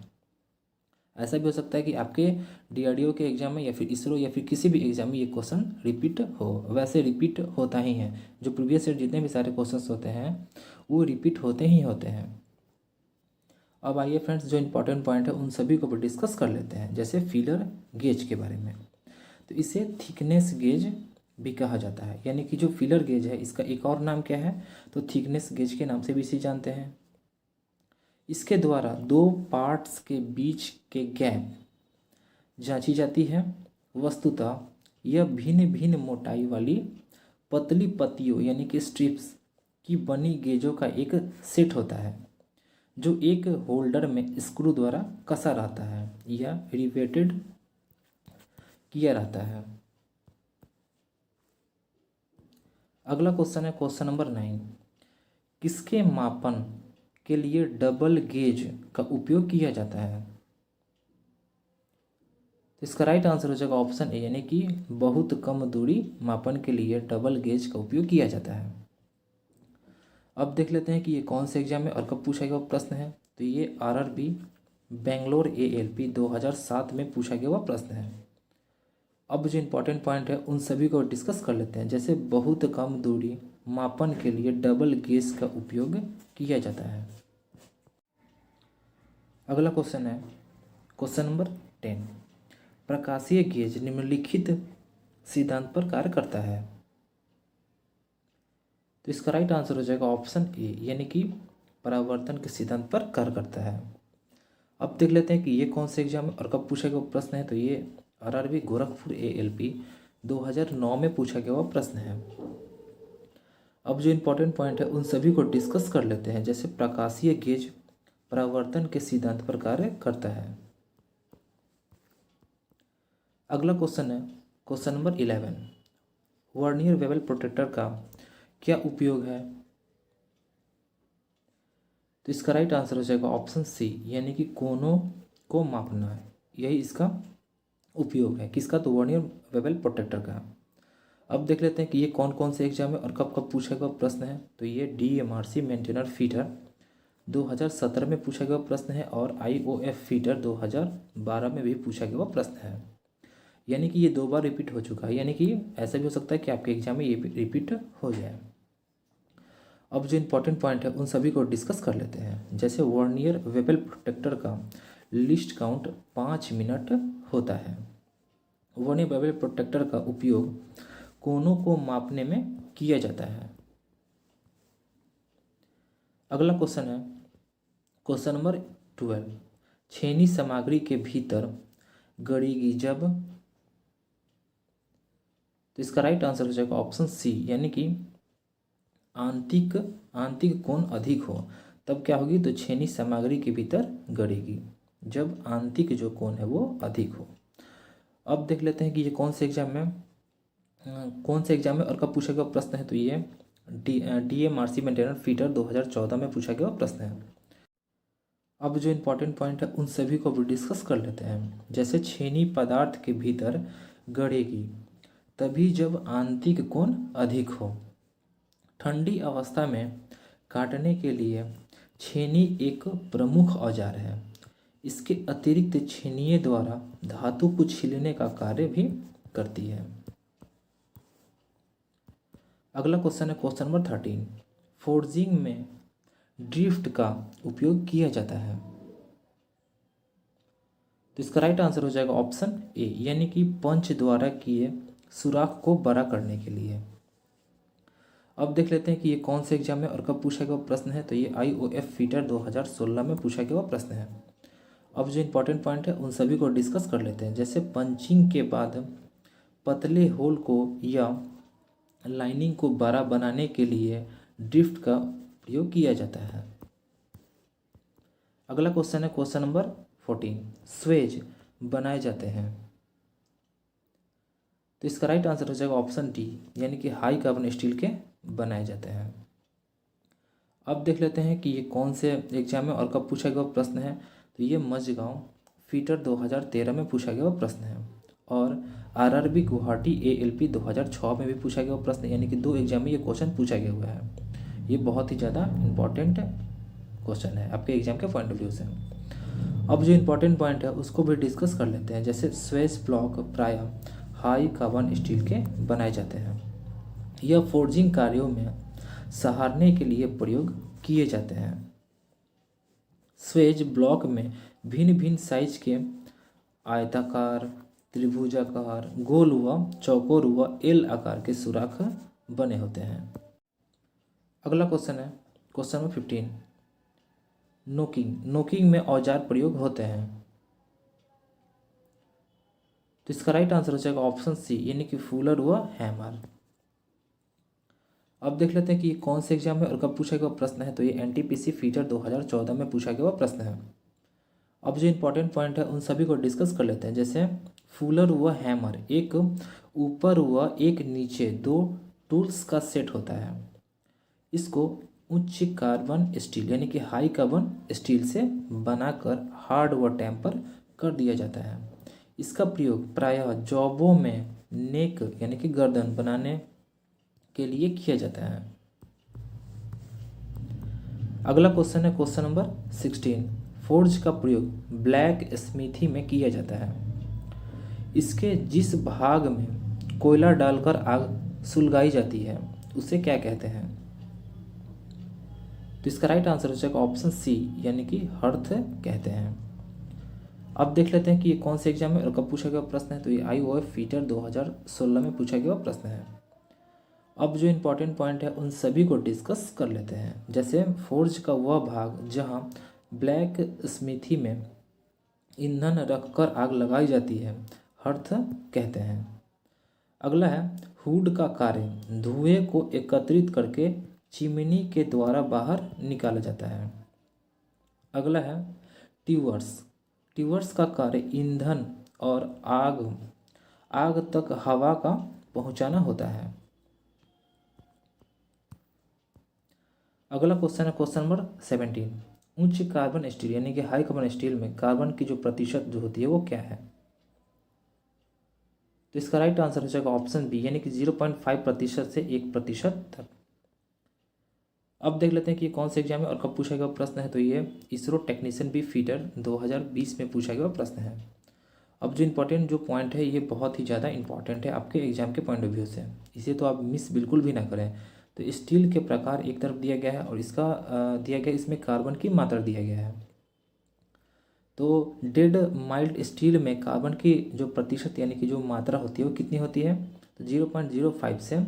ऐसा भी हो सकता है कि आपके डीआरडीओ के एग्जाम में या फिर इसरो या फिर किसी भी एग्जाम में ये क्वेश्चन रिपीट हो। वैसे रिपीट होता ही है, जो प्रीवियस ईयर जितने भी सारे क्वेश्चंस होते हैं वो रिपीट होते ही होते हैं। अब आइए फ्रेंड्स जो इंपॉर्टेंट पॉइंट है उन सभी को भी डिस्कस कर लेते हैं। जैसे फीलर गेज के बारे में, तो इसे थिकनेस गेज भी कहा जाता है, यानी कि जो फीलर गेज है इसका एक और नाम क्या है तो थिकनेस गेज के नाम से भी इसे जानते हैं। इसके द्वारा दो पार्ट्स के बीच के गैप जांची जाती है। वस्तुतः यह भिन्न भिन्न मोटाई वाली पतली पत्तियों यानी कि स्ट्रिप्स की बनी गेजों का एक सेट होता है जो एक होल्डर में स्क्रू द्वारा कसा रहता है या रिवेटेड किया रहता है। अगला क्वेश्चन है क्वेश्चन नंबर 9, किसके मापन के लिए डबल गेज का उपयोग किया जाता है। तो इसका राइट आंसर हो जाएगा ऑप्शन ए यानी कि बहुत कम दूरी मापन के लिए डबल गेज का उपयोग किया जाता है। अब देख लेते हैं कि ये कौन से एग्जाम में और कब पूछा गया प्रश्न है। तो ये आरआरबी बेंगलोर एएलपी 2007 में पूछा गया हुआ प्रश्न है। अब जो इम्पोर्टेंट पॉइंट है उन सभी को डिस्कस कर लेते हैं। जैसे बहुत कम दूरी मापन के लिए डबल गेज का उपयोग किया जाता है। अगला क्वेश्चन है क्वेश्चन नंबर 10, प्रकाशीय गेज निम्नलिखित सिद्धांत पर कार्य करता है। तो इसका राइट आंसर हो जाएगा ऑप्शन ए यानी कि परावर्तन के सिद्धांत पर कार्य करता है। अब देख लेते हैं कि ये कौन से एग्जाम में और कब पूछा गया प्रश्न है। तो ये आरआरबी गोरखपुर एएलपी 2009 में पूछा गया हुआ प्रश्न है। अब जो इम्पोर्टेंट पॉइंट है उन सभी को डिस्कस कर लेते हैं। जैसे प्रकाशीय गेज परावर्तन के सिद्धांत पर कार्य करता है। अगला क्वेश्चन है question number 11, vernier bevel protector का क्या उपयोग है। तो इसका राइट आंसर हो जाएगा ऑप्शन सी यानी कि कोनों को मापना है, यही इसका उपयोग है। किसका तो वर्नियर बेवल प्रोटेक्टर का। अब देख लेते हैं कि ये कौन कौन से एग्जाम में और कब कब पूछा गया प्रश्न है। तो ये डीएमआरसी मेंटेनर फीटर 2017 में पूछा गया प्रश्न है और आईओएफ फीटर 2012 में भी पूछा गया प्रश्न है। यानी कि ये 2 बार रिपीट हो चुका है, यानी कि ऐसा भी हो सकता है कि आपके एग्जाम में ये रिपीट हो जाए। अब जो इम्पोर्टेंट पॉइंट है उन सभी को डिस्कस कर लेते हैं। जैसे वर्नियर वेबल प्रोटेक्टर का लिस्ट काउंट 5 मिनट होता है। वर्नियर वेबल प्रोटेक्टर का उपयोग कोनों को मापने में किया जाता है। अगला क्वेश्चन है क्वेश्चन नंबर 12। छेनी सामग्री के भीतर गड़ेगी जब, तो इसका राइट आंसर हो जाएगा ऑप्शन सी, यानी कि आंतरिक कोण अधिक हो तब क्या होगी, तो छेनी सामग्री के भीतर गड़ेगी जब आंतरिक जो कोण है वो अधिक हो। अब देख लेते हैं कि ये कौन से एग्जाम में और कब पूछा गया प्रश्न है। तो ये DMRC मेंटेनेंस फीटर 2014 में पूछा गया प्रश्न है। अब जो इम्पोर्टेंट पॉइंट है उन सभी को भी डिस्कस कर लेते हैं। जैसे छेनी पदार्थ के भीतर गड़ेगी तभी जब आंतरिक कोण अधिक हो। ठंडी अवस्था में काटने के लिए छेनी एक प्रमुख औजार है। इसके अतिरिक्त छेनिये द्वारा धातु को छीलने का कार्य भी करती है। अगला क्वेश्चन है क्वेश्चन नंबर 13। फोर्जिंग में ड्रिफ्ट का उपयोग किया जाता है। तो इसका राइट आंसर हो जाएगा ऑप्शन ए, यानी कि पंच द्वारा किए सुराख को बड़ा करने के लिए। अब देख लेते हैं कि ये कौन से एग्जाम में और कब पूछा गया प्रश्न है। तो ये IOF फीटर 2016 में पूछा गया प्रश्न है। अब जो इम्पोर्टेंट पॉइंट है उन सभी को डिस्कस कर लेते हैं। जैसे पंचिंग के बाद पतले होल को या लाइनिंग को बड़ा बनाने के लिए ड्रिफ्ट का प्रयोग किया जाता है। अगला क्वेश्चन है क्वेश्चन नंबर 14। स्वेज बनाए जाते हैं। तो इसका राइट आंसर हो जाएगा ऑप्शन डी, यानी कि हाई कार्बन स्टील के बनाए जाते हैं। अब देख लेते हैं कि ये कौन से एग्जाम में और कब पूछा गया प्रश्न है। तो ये मझगांव फीटर 2013 में पूछा गया प्रश्न है और RRB गुवाहाटी ALP 2006 में भी पूछा गया प्रश्न, यानी कि 2 एग्जाम में ये क्वेश्चन पूछा गया हुआ है। ये बहुत ही ज़्यादा इम्पॉर्टेंट क्वेश्चन है आपके एग्जाम के पॉइंट ऑफ व्यू से। अब जो इम्पोर्टेंट पॉइंट है उसको भी डिस्कस कर लेते हैं। जैसे स्वेज ब्लॉक प्रायः हाई कार्बन स्टील के बनाए जाते हैं। यह फोर्जिंग कार्यों में सहारने के लिए प्रयोग किए जाते हैं। स्वेज ब्लॉक में भिन्न भिन्न साइज के आयताकार, त्रिभुजाकार, गोल व चौकोर व एल आकार के सुराख बने होते हैं। अगला क्वेश्चन है क्वेश्चन नंबर 15। नोकिंग में औजार प्रयोग होते हैं। तो इसका राइट आंसर हो जाएगा ऑप्शन सी, यानी कि फूलर व हैमर। अब देख लेते हैं कि कौन से एग्जाम में और कब पूछा गया प्रश्न है। तो ये NTPC फीटर 2014 में पूछा गया प्रश्न है। अब जो इम्पोर्टेंट पॉइंट है उन सभी को डिस्कस कर लेते हैं। जैसे फूलर व हैमर एक ऊपर व एक नीचे 2 टूल्स का सेट होता है। इसको उच्च कार्बन स्टील यानी कि हाई कार्बन स्टील से बनाकर हार्ड व टेम्पर कर दिया जाता है। इसका प्रयोग प्रायः जॉबों में नेक यानी कि गर्दन बनाने के लिए किया जाता है। अगला क्वेश्चन है क्वेश्चन नंबर 16। फोर्ज का प्रयोग ब्लैक स्मिथी में किया जाता है। इसके जिस भाग में कोयला डालकर आग सुलगाई जाती है उसे क्या कहते हैं। तो इसका राइट आंसर हो जाएगा ऑप्शन सी, यानी कि हर्थ कहते हैं। अब देख लेते हैं कि ये कौन से एग्जाम में और कब पूछा गया प्रश्न है। तो ये IOF फीटर 2016 में पूछा गया प्रश्न है। अब जो इम्पोर्टेंट पॉइंट है उन सभी को डिस्कस कर लेते हैं। जैसे फोर्ज का वह भाग जहां ब्लैक स्मिथी में ईंधन रखकर आग लगाई जाती है हर्थ कहते हैं। अगला है हुड का कार्य धुएं को एकत्रित करके चिमनी के द्वारा बाहर निकाला जाता है। अगला है ट्यूवर्स का कार्य ईंधन और आग तक हवा का पहुंचाना होता है। अगला क्वेश्चन है क्वेश्चन नंबर 17। उच्च कार्बन स्टील यानी कि हाई कार्बन स्टील में कार्बन की जो प्रतिशत जो होती है वो क्या है। तो इसका राइट आंसर हो जाएगा ऑप्शन बी, यानी कि 0.5% से 1% तक। अब देख लेते हैं कि कौन से एग्जाम में और कब पूछा गया प्रश्न है। तो ये इसरो टेक्नीशियन बी फीटर 2020 में पूछा गया प्रश्न है। अब जो इम्पोर्टेंट जो पॉइंट है ये बहुत ही ज़्यादा इंपॉर्टेंट है आपके एग्जाम के पॉइंट ऑफ व्यू से, इसे तो आप मिस बिल्कुल भी ना करें। तो स्टील के प्रकार एक तरफ दिया गया है और इसका दिया गया इसमें कार्बन की मात्रा दिया गया है। तो डेड माइल्ड स्टील में कार्बन की जो प्रतिशत यानी कि जो मात्रा होती है वो कितनी होती है, तो 0.05 से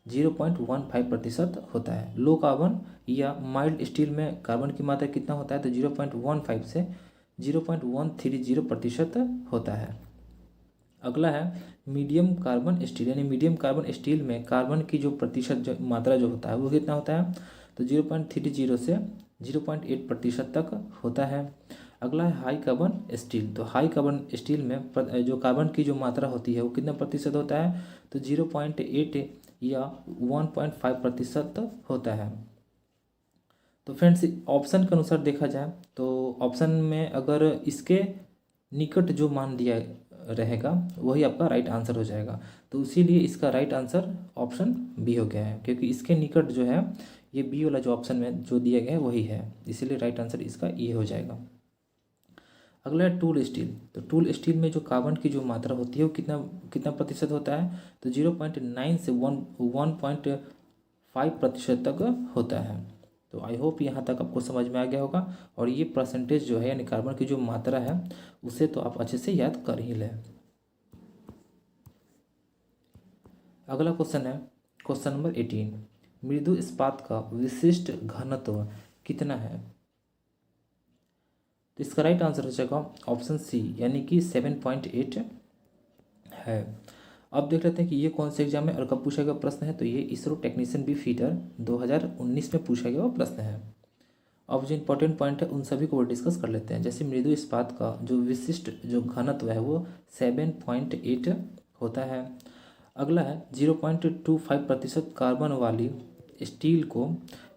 0.15% होता है। लो कार्बन या माइल्ड स्टील में कार्बन की मात्रा कितना होता है, तो 0.15 से 0.130% होता है। अगला है मीडियम कार्बन स्टील, यानी मीडियम कार्बन स्टील में कार्बन की जो प्रतिशत जो मात्रा जो होता है वो कितना होता है, तो 0.30 से 0.8% तक होता है। अगला है हाई कार्बन स्टील, तो हाई कार्बन स्टील में जो कार्बन की जो मात्रा होती है वो कितना प्रतिशत होता है, तो 0.8 या 1.5% होता है। तो फ्रेंड्स ऑप्शन के अनुसार देखा जाए तो ऑप्शन में अगर इसके निकट जो मान दिया रहेगा वही आपका राइट आंसर हो जाएगा। तो इसीलिए इसका राइट आंसर ऑप्शन बी हो गया है, क्योंकि इसके निकट जो है ये बी वाला जो ऑप्शन में जो दिया गया है वही है, इसीलिए राइट आंसर इसका ये हो जाएगा। अगला है टूल स्टील, तो टूल स्टील में जो कार्बन की जो मात्रा होती है वो कितना कितना प्रतिशत होता है, तो 0.9 से 1.5% तक होता है। तो आई होप यहाँ तक आपको समझ में आ गया होगा, और ये परसेंटेज जो है यानी कार्बन की जो मात्रा है उसे तो आप अच्छे से याद कर ही लें। अगला क्वेश्चन है क्वेश्चन नंबर 18, मृदु इस्पात का विशिष्ट घनत्व कितना है, तो इसका राइट आंसर हो जाएगा ऑप्शन सी यानी कि 7.8 है। अब देख लेते हैं कि ये कौन से एग्जाम में और कब पूछा गया प्रश्न है, तो ये इसरो टेक्नीशियन बी फीडर 2019 में पूछा गया प्रश्न है। अब जो इंपॉर्टेंट पॉइंट है उन सभी को डिस्कस कर लेते हैं। जैसे मृदु इस्पात का जो विशिष्ट जो घनत्व है वो 7.8 होता है। अगला है 0.25% कार्बन वाली स्टील को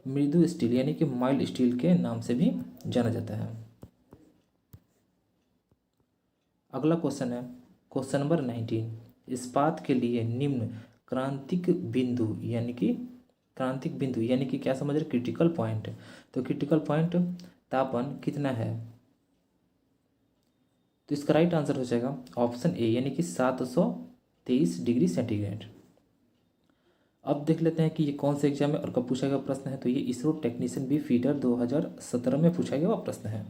मृदु स्टील यानी कि माइल्ड स्टील के नाम से भी जाना जाता है। अगला क्वेश्चन है क्वेश्चन नंबर 19, इस्पात के लिए निम्न क्रांतिक बिंदु यानी कि क्या समझ रहे, क्रिटिकल पॉइंट, तो क्रिटिकल पॉइंट तापमान कितना है, तो इसका राइट आंसर हो जाएगा ऑप्शन ए यानी कि 723 डिग्री सेंटीग्रेड। अब देख लेते हैं कि ये कौन से एग्जाम में और कब पूछा गया प्रश्न है, तो ये इसरो टेक्नीशियन बी फीडर 2017 में पूछा गया प्रश्न है।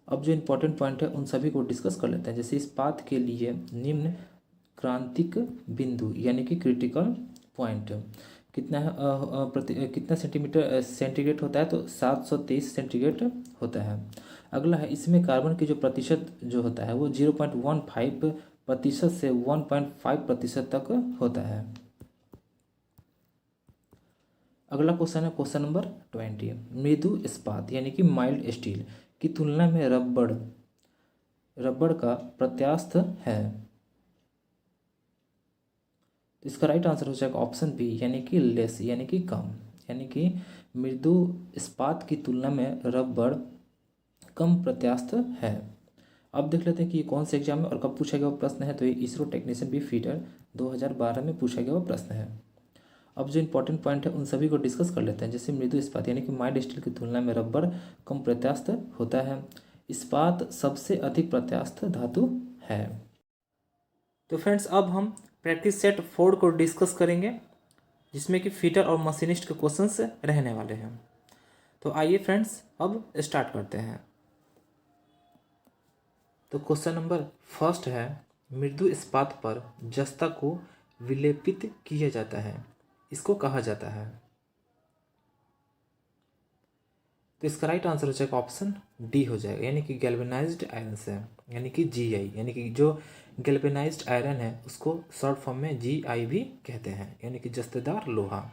अब जो इंपॉर्टेंट पॉइंट है उन सभी को डिस्कस कर लेते हैं। जैसे इस्पात के लिए निम्न क्रांतिक बिंदु यानी कि क्रिटिकल पॉइंट कितना है, कितना सेंटीग्रेड होता है, तो 723 सेंटीग्रेड होता है। अगला है इसमें कार्बन की जो प्रतिशत जो होता है वो 0.15% से 1.5% तक होता है। अगला क्वेश्चन है क्वेश्चन नंबर 20, मृदु इस्पात यानी कि माइल्ड स्टील की तुलना में रबड़ का प्रत्यास्थ है, तो इसका राइट आंसर हो जाएगा ऑप्शन बी यानी कि लेस यानी कि कम, यानी कि मृदु इस्पात की तुलना में रबड़ कम प्रत्यास्थ है। अब देख लेते हैं कि ये कौन से एग्जाम में और कब पूछा गया प्रश्न है, तो ये इसरो टेक्नीशियन बी फीडर 2012 में पूछा गया प्रश्न है। अब जो इंपॉर्टेंट पॉइंट है उन सभी को डिस्कस कर लेते हैं। जैसे मृदु इस्पात यानी कि माइल्ड स्टील की तुलना में रबड़ कम प्रत्यास्थ होता है। इस्पात सबसे अधिक प्रत्यास्थ धातु है। तो फ्रेंड्स अब हम प्रैक्टिस सेट 4 को डिस्कस करेंगे, जिसमें कि फिटर और मशीनिस्ट के क्वेश्चंस रहने वाले हैं। तो आइए फ्रेंड्स अब स्टार्ट करते हैं। तो क्वेश्चन नंबर फर्स्ट है, मृदु इस्पात पर जस्ता को विलेपित किया जाता है, इसको कहा जाता है, तो इसका राइट आंसर हो जाएगा ऑप्शन डी हो जाएगा यानी कि गैल्वेनाइज्ड आयरन से, यानी कि जीआई, यानी कि जो गैल्वेनाइज्ड आयरन है उसको शॉर्ट फॉर्म में जीआई भी कहते हैं, यानी कि जस्तेदार लोहा।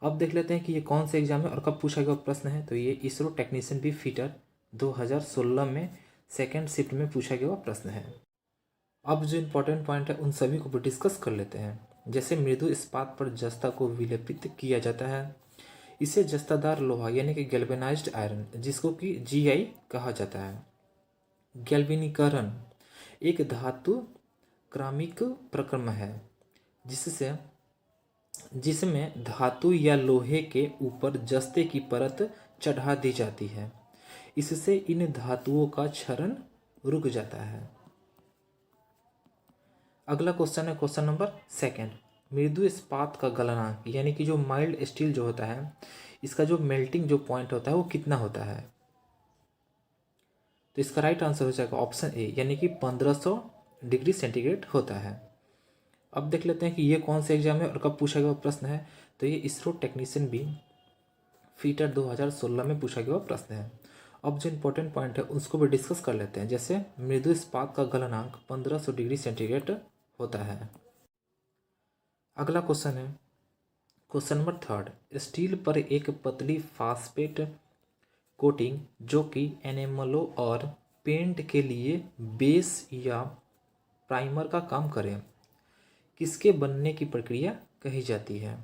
अब देख लेते हैं कि ये कौन से एग्जाम में और कब पूछा गया प्रश्न है, तो ये इसरो टेक्नीशियन बी फीटर 2016 में सेकेंड शिफ्ट में पूछा गया प्रश्न है। अब जो इंपॉर्टेंट पॉइंट है उन सभी को भी डिस्कस कर लेते हैं। जैसे मृदु इस्पात पर जस्ता को विलेपित किया जाता है, इसे जस्तादार लोहा यानी कि गैल्वेनाइज्ड आयरन, जिसको कि जीआई कहा जाता है। गैल्वेनीकरण एक धातु क्रमिक प्रक्रिया है जिसमें धातु या लोहे के ऊपर जस्ते की परत चढ़ा दी जाती है, इससे इन धातुओं का क्षरण रुक जाता है। अगला क्वेश्चन है क्वेश्चन नंबर सेकंड, मृदु इस्पात का गलनांक यानी कि जो माइल्ड स्टील जो होता है इसका जो मेल्टिंग जो पॉइंट होता है वो कितना होता है। तो इसका राइट आंसर हो जाएगा ऑप्शन ए यानी कि 1500 डिग्री सेंटीग्रेड होता है। अब देख लेते हैं कि ये कौन सा एग्जाम है और कब पूछा गया प्रश्न है। तो ये इसरो टेक्नीशियन बी फीटर 2016 में पूछा गया प्रश्न है। अब जो इम्पोर्टेंट पॉइंट है उसको भी डिस्कस कर लेते हैं। जैसे मृदु इस्पात का गलनांक 1500 डिग्री सेंटीग्रेड होता है। अगला क्वेश्चन है क्वेश्चन नंबर 3। स्टील पर एक पतली फास्फेट कोटिंग जो कि एनेमलों और पेंट के लिए बेस या प्राइमर का काम करे किसके बनने की प्रक्रिया कही जाती है।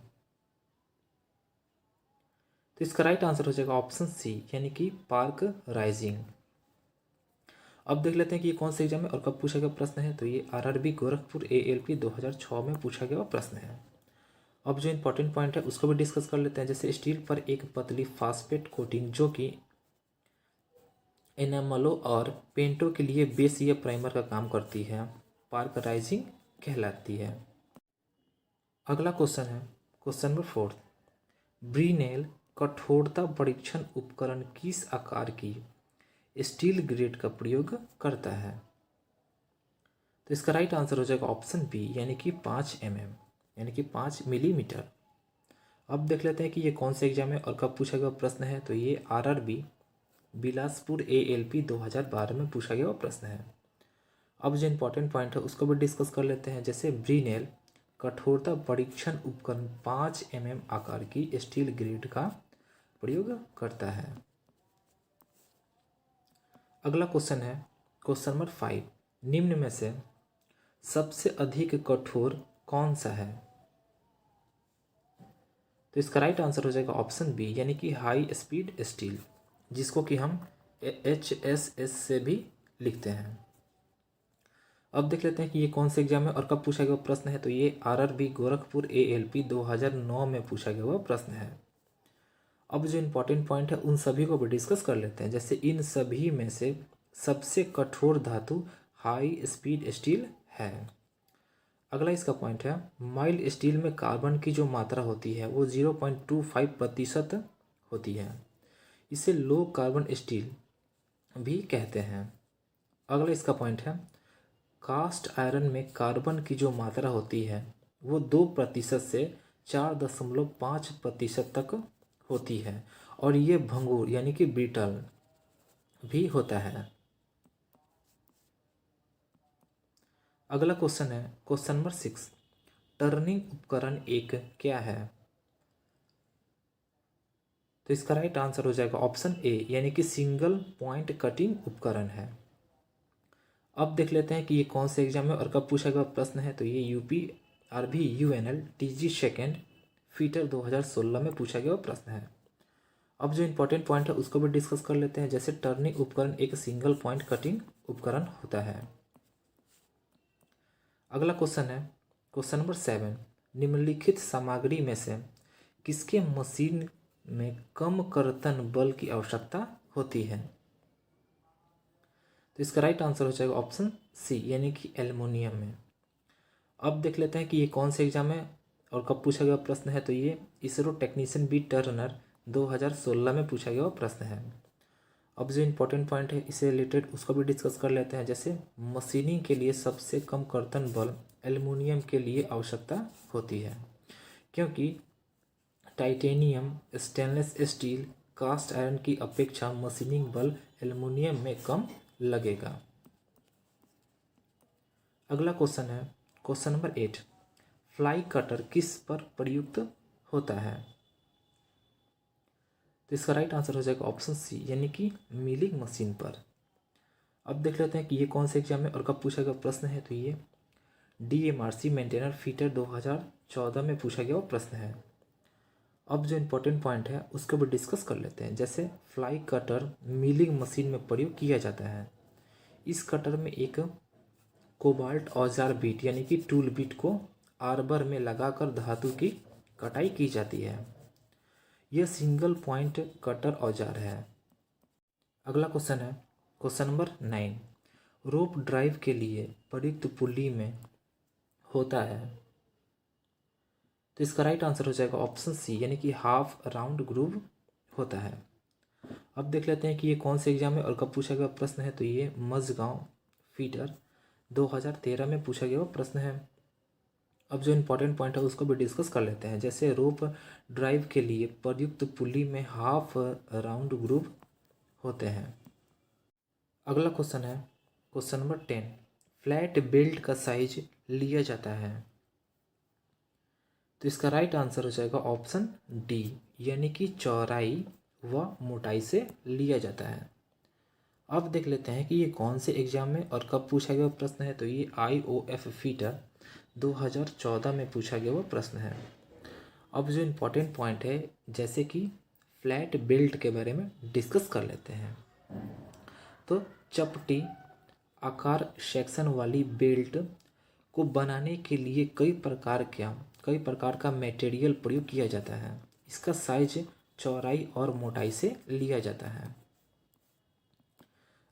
तो इसका राइट आंसर हो जाएगा ऑप्शन सी यानी कि पार्क राइजिंग। अब देख लेते हैं कि ये कौन सा एग्जाम है और कब पूछा गया प्रश्न है। तो ये आरआरबी गोरखपुर एएलपी 2006 में पूछा गया प्रश्न है। अब जो इंपॉर्टेंट पॉइंट है उसको भी डिस्कस कर लेते हैं। जैसे स्टील पर एक पतली फास्फेट कोटिंग जो कि एनामलों और पेंटों के लिए बेस या प्राइमर का काम करती है पार्क राइजिंग कहलाती है। अगला क्वेश्चन है क्वेश्चन नंबर 4। ब्रीनेल कठोरता परीक्षण उपकरण किस आकार की स्टील ग्रेड का प्रयोग करता है। तो इसका राइट आंसर हो जाएगा ऑप्शन बी यानी कि 5 mm यानी कि 5 मिलीमीटर। अब देख लेते हैं कि ये कौन सा एग्जाम है और कब पूछा गया प्रश्न है। तो ये आरआरबी बिलासपुर एएलपी 2012 में पूछा गया प्रश्न है। अब जो इंपॉर्टेंट पॉइंट है उसको भी डिस्कस कर लेते हैं। जैसे ब्रीनेल कठोरता परीक्षण उपकरण 5 mm आकार की स्टील ग्रेड का प्रयोग करता है। अगला क्वेश्चन है क्वेश्चन नंबर 5। निम्न में से सबसे अधिक कठोर कौन सा है। तो इसका राइट आंसर हो जाएगा ऑप्शन बी यानी कि हाई स्पीड स्टील, जिसको कि हम HSS से भी लिखते हैं। अब देख लेते हैं कि ये कौन सा एग्जाम है और कब पूछा गया प्रश्न है। तो ये आरआरबी गोरखपुर एएलपी 2009 में पूछा गया हुआ प्रश्न है। अब जो इम्पोर्टेंट पॉइंट है उन सभी को भी डिस्कस कर लेते हैं। जैसे इन सभी में से सबसे कठोर धातु हाई स्पीड स्टील है। अगला इसका पॉइंट है माइल्ड स्टील में कार्बन की जो मात्रा होती है वो 0.25% होती है। इसे लो कार्बन स्टील भी कहते हैं। अगला इसका पॉइंट है कास्ट आयरन में कार्बन की जो मात्रा होती है वो 2% से 4.5% तक होती है और ये भंगुर यानी कि ब्रिटल भी होता है। अगला क्वेश्चन है क्वेश्चन नंबर 6। टर्निंग उपकरण एक क्या है। तो इसका राइट आंसर हो जाएगा ऑप्शन ए यानी कि सिंगल पॉइंट कटिंग उपकरण है। अब देख लेते हैं कि ये कौन से एग्जाम में और कब पूछा गया प्रश्न है। तो ये UPRB UNL TG second fitter 2016 में पूछा गया प्रश्न है। अब जो इंपॉर्टेंट पॉइंट है उसको भी डिस्कस कर लेते हैं। जैसे टर्निंग उपकरण एक सिंगल पॉइंट कटिंग उपकरण होता है। अगला क्वेश्चन है क्वेश्चन नंबर 7। निम्नलिखित सामग्री में से किसके मशीन में कम कर्तन बल की आवश्यकता होती है। तो इसका राइट आंसर हो जाएगा ऑप्शन सी यानी कि एल्युमिनियम में। अब देख लेते हैं कि ये कौन से एग्जाम है और कब पूछा गया प्रश्न है। तो ये इसरो टेक्नीशियन बी टर्नर 2016 में पूछा गया प्रश्न है। अब जो इम्पोर्टेंट पॉइंट है इससे रिलेटेड उसको भी डिस्कस कर लेते हैं। जैसे मशीनिंग के लिए सबसे कम कर्तन बल एल्युमिनियम के लिए आवश्यकता होती है क्योंकि titanium stainless steel cast iron की अपेक्षा मशीनिंग बल एल्युमिनियम में कम लगेगा। अगला क्वेश्चन है क्वेश्चन नंबर 8। फ्लाई कटर किस पर प्रयुक्त होता है। तो इसका राइट आंसर हो जाएगा ऑप्शन सी यानी कि मिलिंग मशीन पर। अब देख लेते हैं कि ये कौन से एग्जाम में और कब पूछा गया प्रश्न है। तो ये DMRC मेंटेनर फीटर 2014 में पूछा गया प्रश्न है। अब जो इम्पोर्टेंट पॉइंट है उसको भी डिस्कस कर लेते हैं। जैसे फ्लाई कटर मिलिंग मशीन में प्रयोग किया जाता है। इस कटर में एक कोबाल्ट औजार बीट यानी कि टूल बीट को आर्बर में लगाकर धातु की कटाई की जाती है। यह सिंगल पॉइंट कटर औजार है। अगला क्वेश्चन है क्वेश्चन नंबर 9। रोप ड्राइव के लिए प्रयुक्त पुल्ली में होता है। तो इसका राइट आंसर हो जाएगा ऑप्शन सी, यानी कि हाफ राउंड ग्रूव होता है। अब देख लेते हैं कि ये कौन से एग्जाम में और कब पूछा गया प्रश्न है। तो ये मझगांव फीटर 2013 में पूछा गया प्रश्न है। अब जो इम्पोर्टेंट पॉइंट है उसको भी डिस्कस कर लेते हैं। जैसे रोप ड्राइव के लिए प्रयुक्त पुली में हाफ राउंड ग्रूव होते हैं। अगला क्वेश्चन है क्वेश्चन नंबर 10, फ्लैट बेल्ट का साइज लिया जाता है। तो इसका राइट आंसर हो जाएगा ऑप्शन डी, यानी कि चौड़ाई व मोटाई से लिया जाता है। अब देख लेते हैं कि ये कौन से एग्जाम में और कब पूछा गया प्रश्न है। तो ये IOF फीटर 2014 में पूछा गया वो प्रश्न है। अब जो इम्पोर्टेंट पॉइंट है, जैसे कि फ्लैट बेल्ट के बारे में डिस्कस कर लेते हैं। तो चपटी आकार सेक्शन वाली बेल्ट को बनाने के लिए कई प्रकार का मटेरियल प्रयोग किया जाता है। इसका साइज चौड़ाई और मोटाई से लिया जाता है।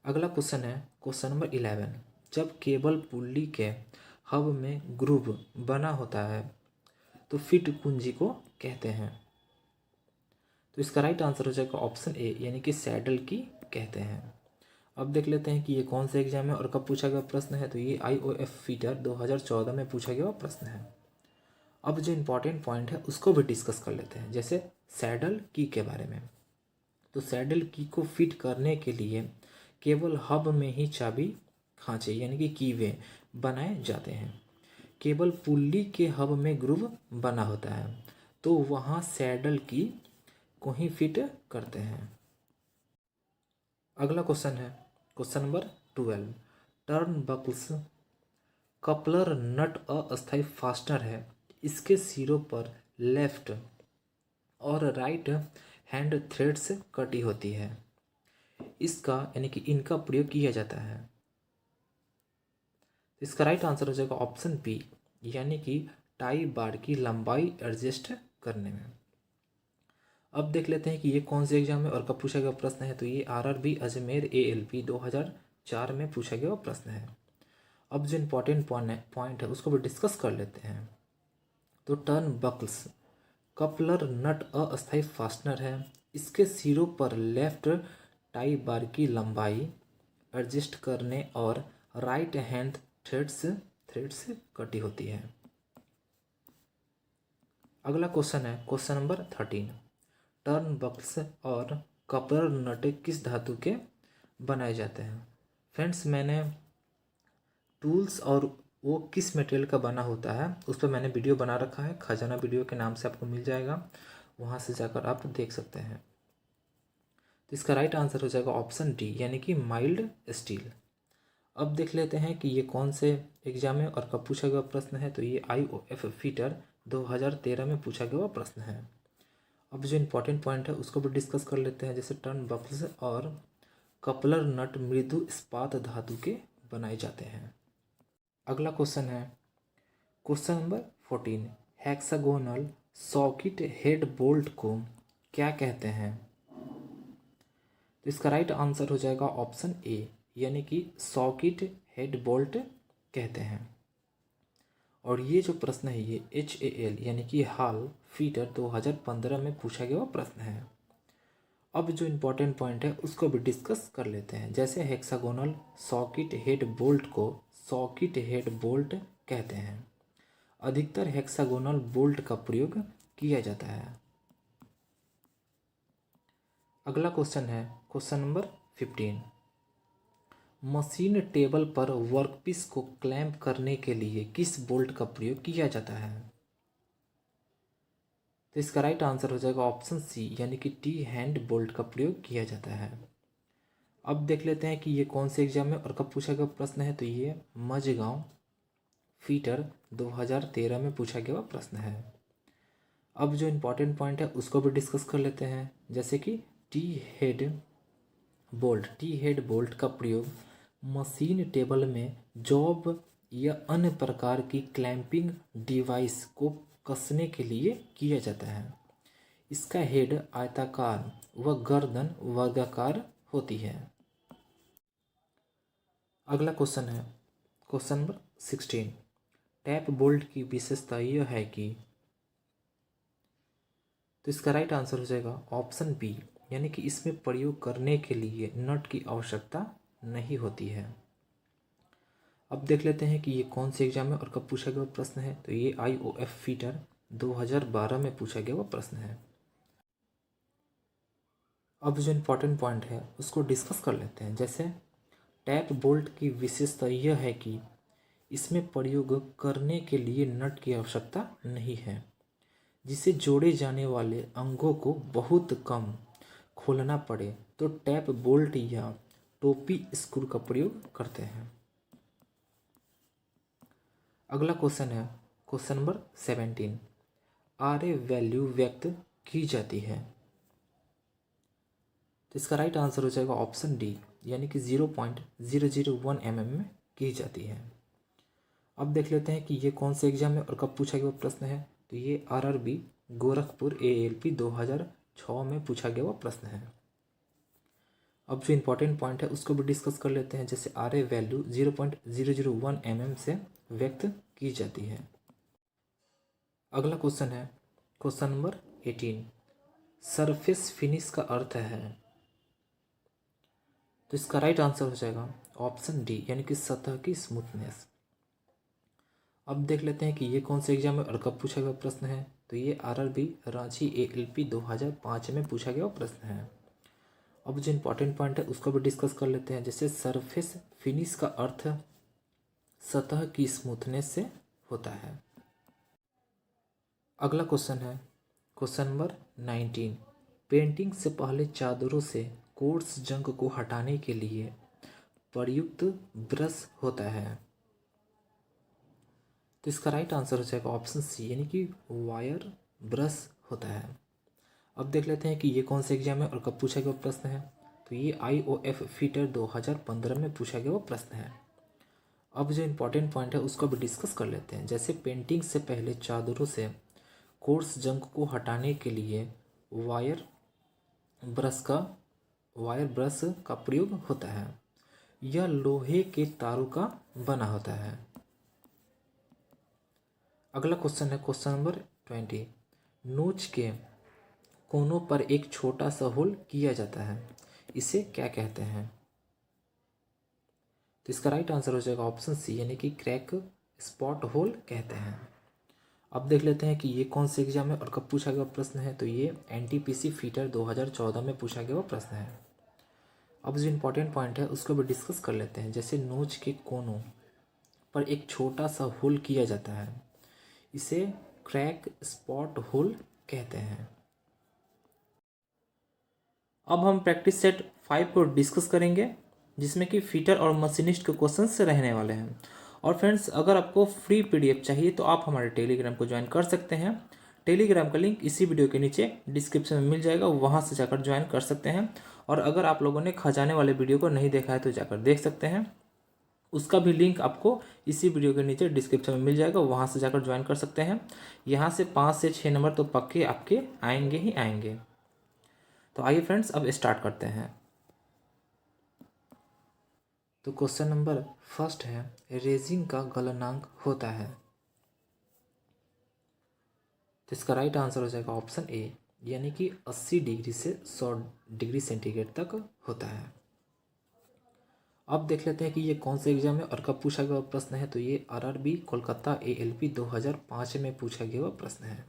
अगला क्वेश्चन है क्वेश्चन नंबर 11, जब केबल पुल्ली के हब में ग्रूव बना होता है तो फिट कुंजी को कहते हैं। तो इसका राइट आंसर हो जाएगा ऑप्शन ए, यानी कि सैडल की कहते हैं। अब देख लेते हैं कि ये कौन सा एग्जाम है और कब पूछा गया प्रश्न है। तो ये IOF फीटर 2014 में पूछा गया प्रश्न है। अब जो इम्पोर्टेंट पॉइंट है उसको भी डिस्कस कर लेते हैं। जैसे सैडल की के बारे में, तो सैडल की को फिट करने के लिए केवल हब में ही चाबी खांचे यानी कि कीवे बनाए जाते हैं। केवल पुल्ली के हब में ग्रूव बना होता है तो वहाँ सैडल की को ही फिट करते हैं। अगला क्वेश्चन है question number 12, turn buckles coupler nut अस्थायी फास्टनर है। इसके सिरों पर लेफ्ट और राइट हैंड थ्रेड्स कटी होती है। इसका यानी कि इनका प्रयोग किया जाता है। इसका राइट आंसर हो जाएगा ऑप्शन बी, यानी कि टाई बार की लंबाई एडजस्ट करने में। अब देख लेते हैं कि ये कौन से एग्जाम में और कब पूछा गया प्रश्न है। तो ये RRB अजमेर ALP 2004 में पूछा गया प्रश्न है। अब जो इम्पोर्टेंट पॉइंट है उसको भी डिस्कस कर लेते हैं। तो टर्न बकल्स कपलर नट अस्थायी फास्टनर है। इसके सिरों पर लेफ्ट टाई बार की लंबाई एडजस्ट करने और राइट हैंड थ्रेड्स कटी होती है। अगला क्वेश्चन है क्वेश्चन नंबर 13, टर्न बकल्स और कपलर नट किस धातु के बनाए जाते हैं। फ्रेंड्स, मैंने टूल्स और वो किस मटेरियल का बना होता है उस पर मैंने वीडियो बना रखा है, खजाना वीडियो के नाम से आपको मिल जाएगा, वहाँ से जाकर आप देख सकते हैं। तो इसका राइट आंसर हो जाएगा ऑप्शन डी, यानी कि माइल्ड स्टील। अब देख लेते हैं कि ये कौन से एग्जाम में और कब पूछा गया प्रश्न है। तो ये IOF फीटर 2013 में पूछा गया प्रश्न है। अब जो इम्पोर्टेंट पॉइंट है उसको भी डिस्कस कर लेते हैं। जैसे टर्न बकल्स और कपलर नट मृदु इस्पात धातु के बनाए जाते हैं। अगला क्वेश्चन है question number 14, hexagonal socket head bolt को क्या कहते हैं। तो इसका राइट आंसर हो जाएगा ऑप्शन ए, यानी कि सॉकेट हेड बोल्ट कहते हैं। और ये जो प्रश्न है ये HAL यानी कि हाल फीटर 2015 में पूछा गया प्रश्न है। अब जो इम्पोर्टेंट पॉइंट है उसको भी डिस्कस कर लेते हैं। जैसे हेक्सागोनल सॉकेट हेड बोल्ट को सॉकेट हेड बोल्ट कहते हैं। अधिकतर हेक्सागोनल बोल्ट का प्रयोग किया जाता है। अगला क्वेश्चन है क्वेश्चन नंबर 15, मशीन टेबल पर वर्कपीस को क्लैंप करने के लिए किस बोल्ट का प्रयोग किया जाता है। तो इसका राइट आंसर हो जाएगा ऑप्शन सी, यानी कि टी हैंड बोल्ट का प्रयोग किया जाता है। अब देख लेते हैं कि ये कौन से एग्जाम में और कब पूछा गया प्रश्न है। तो ये मझगांव फीटर 2013 में पूछा गया प्रश्न है। अब जो इम्पोर्टेंट पॉइंट है उसको भी डिस्कस कर लेते हैं। जैसे कि टी हेड बोल्ट का प्रयोग मशीन टेबल में जॉब या अन्य प्रकार की क्लैंपिंग डिवाइस को कसने के लिए किया जाता है। इसका हेड आयताकार व गर्दन वर्गाकार होती है। अगला क्वेश्चन है क्वेश्चन नंबर 16, टैप बोल्ट की विशेषता यह है कि तो इसका राइट आंसर हो जाएगा ऑप्शन बी, यानी कि इसमें प्रयोग करने के लिए नट की आवश्यकता नहीं होती है। अब देख लेते हैं कि ये कौन से एग्जाम में और कब पूछा गया प्रश्न है। तो ये IOF फीटर 2012 में पूछा गया प्रश्न है। अब जो इम्पोर्टेंट पॉइंट है उसको डिस्कस कर लेते हैं। जैसे टैप बोल्ट की विशेषता यह है कि इसमें प्रयोग करने के लिए नट की आवश्यकता नहीं है, जिसे जोड़े जाने वाले अंगों को बहुत कम खोलना पड़े तो टैप बोल्ट या टोपी स्क्रू का प्रयोग करते हैं। अगला क्वेश्चन है क्वेश्चन नंबर 17। RA वैल्यू व्यक्त की जाती है। तो इसका राइट आंसर हो जाएगा ऑप्शन डी, यानी कि 0.001 mm में की जाती है। अब देख लेते हैं कि ये कौन से एग्जाम में और कब पूछा गया प्रश्न है। तो ये RRB गोरखपुर ALP 2006 में पूछा गया प्रश्न है। अब जो इम्पोर्टेंट पॉइंट है उसको भी डिस्कस कर लेते हैं। जैसे RA वैल्यू 0.001 mm से व्यक्त की जाती है। अगला क्वेश्चन है क्वेश्चन नंबर 18। सरफेस फिनिश का अर्थ है। तो इसका राइट आंसर हो जाएगा ऑप्शन डी, यानी कि सतह की स्मूथनेस। अब देख लेते हैं कि ये कौन से एग्जाम में और कब पूछा गया प्रश्न है। तो ये RRB रांची ALP 2005 में पूछा गया प्रश्न है। अब जो इम्पोर्टेंट पॉइंट है उसको भी डिस्कस कर लेते हैं। जैसे सरफेस फिनिश का अर्थ सतह की स्मूथनेस से होता है। अगला क्वेश्चन है क्वेश्चन नंबर 19। पेंटिंग से पहले चादरों से कोर्स जंग को हटाने के लिए प्रयुक्त ब्रश होता है। तो इसका राइट आंसर हो जाएगा ऑप्शन सी, यानी कि वायर ब्रश होता है। अब देख लेते हैं कि ये कौन से एग्जाम में और कब पूछा गया प्रश्न है। तो ये IOF फीटर 2015 में पूछा गया प्रश्न है। अब जो इम्पोर्टेंट पॉइंट है उसको भी डिस्कस कर लेते हैं। जैसे पेंटिंग से पहले चादरों से कोर्स जंग को हटाने के लिए वायर ब्रश का प्रयोग होता है। यह लोहे के तारों का बना होता है। अगला क्वेश्चन है क्वेश्चन नंबर 20। नोच के कोनों पर एक छोटा सा होल किया जाता है, इसे क्या कहते हैं। तो इसका राइट आंसर हो जाएगा ऑप्शन सी, यानी कि क्रैक स्पॉट होल कहते हैं। अब देख लेते हैं कि ये कौन से एग्जाम में और कब पूछा गया प्रश्न है। तो ये NTPC फीटर 2014 में पूछा गया प्रश्न है। अब जो इम्पोर्टेंट पॉइंट है उसको भी डिस्कस कर लेते हैं। जैसे नोच के कोनों पर एक छोटा सा होल किया जाता है, इसे क्रैक स्पॉट होल कहते हैं। अब हम प्रैक्टिस सेट 5 को डिस्कस करेंगे, जिसमें कि फीटर और मशीनिस्ट के क्वेश्चन से रहने वाले हैं। और फ्रेंड्स, अगर आपको फ्री PDF चाहिए तो आप हमारे टेलीग्राम को ज्वाइन कर सकते हैं। टेलीग्राम का लिंक इसी वीडियो के नीचे डिस्क्रिप्शन में मिल जाएगा, वहाँ से जाकर ज्वाइन कर सकते हैं। और अगर आप लोगों ने खजाने वाले वीडियो को नहीं देखा है तो जाकर देख सकते हैं, उसका भी लिंक आपको इसी वीडियो के नीचे डिस्क्रिप्शन में मिल जाएगा, वहाँ से जाकर ज्वाइन कर सकते हैं। यहाँ से 5 से 6 नंबर तो पक्के आपके आएंगे ही आएंगे। तो आइए फ्रेंड्स, अब स्टार्ट करते हैं। तो क्वेश्चन नंबर फर्स्ट है, रेजिंग का गलनांक होता है। तो इसका राइट आंसर हो जाएगा ऑप्शन ए, यानी कि 80 डिग्री से 100 डिग्री सेंटीग्रेड तक होता है। अब देख लेते हैं कि ये कौन से एग्जाम में और कब पूछा गया प्रश्न है। तो ये RRB कोलकाता ALP 2005 में पूछा गया प्रश्न है।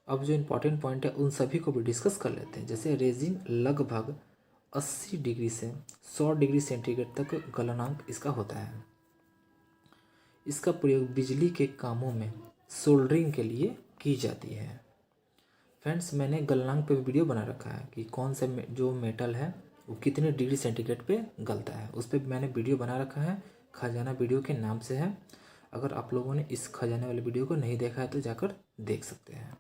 अब जो इम्पोर्टेंट पॉइंट है उन सभी को भी डिस्कस कर लेते हैं। जैसे रेजिंग लगभग 80 डिग्री से 100 डिग्री सेंटीग्रेड तक गलनांक इसका होता है। इसका प्रयोग बिजली के कामों में सोल्डरिंग के लिए की जाती है। फ्रेंड्स, मैंने गलनांक पे वीडियो बना रखा है कि कौन से जो मेटल है वो कितने डिग्री सेंटीग्रेड पे गलता है, उस पर मैंने वीडियो बना रखा है। खजाना वीडियो के नाम से है। अगर आप लोगों ने इस खजाने वाले वीडियो को नहीं देखा है तो जाकर देख सकते हैं।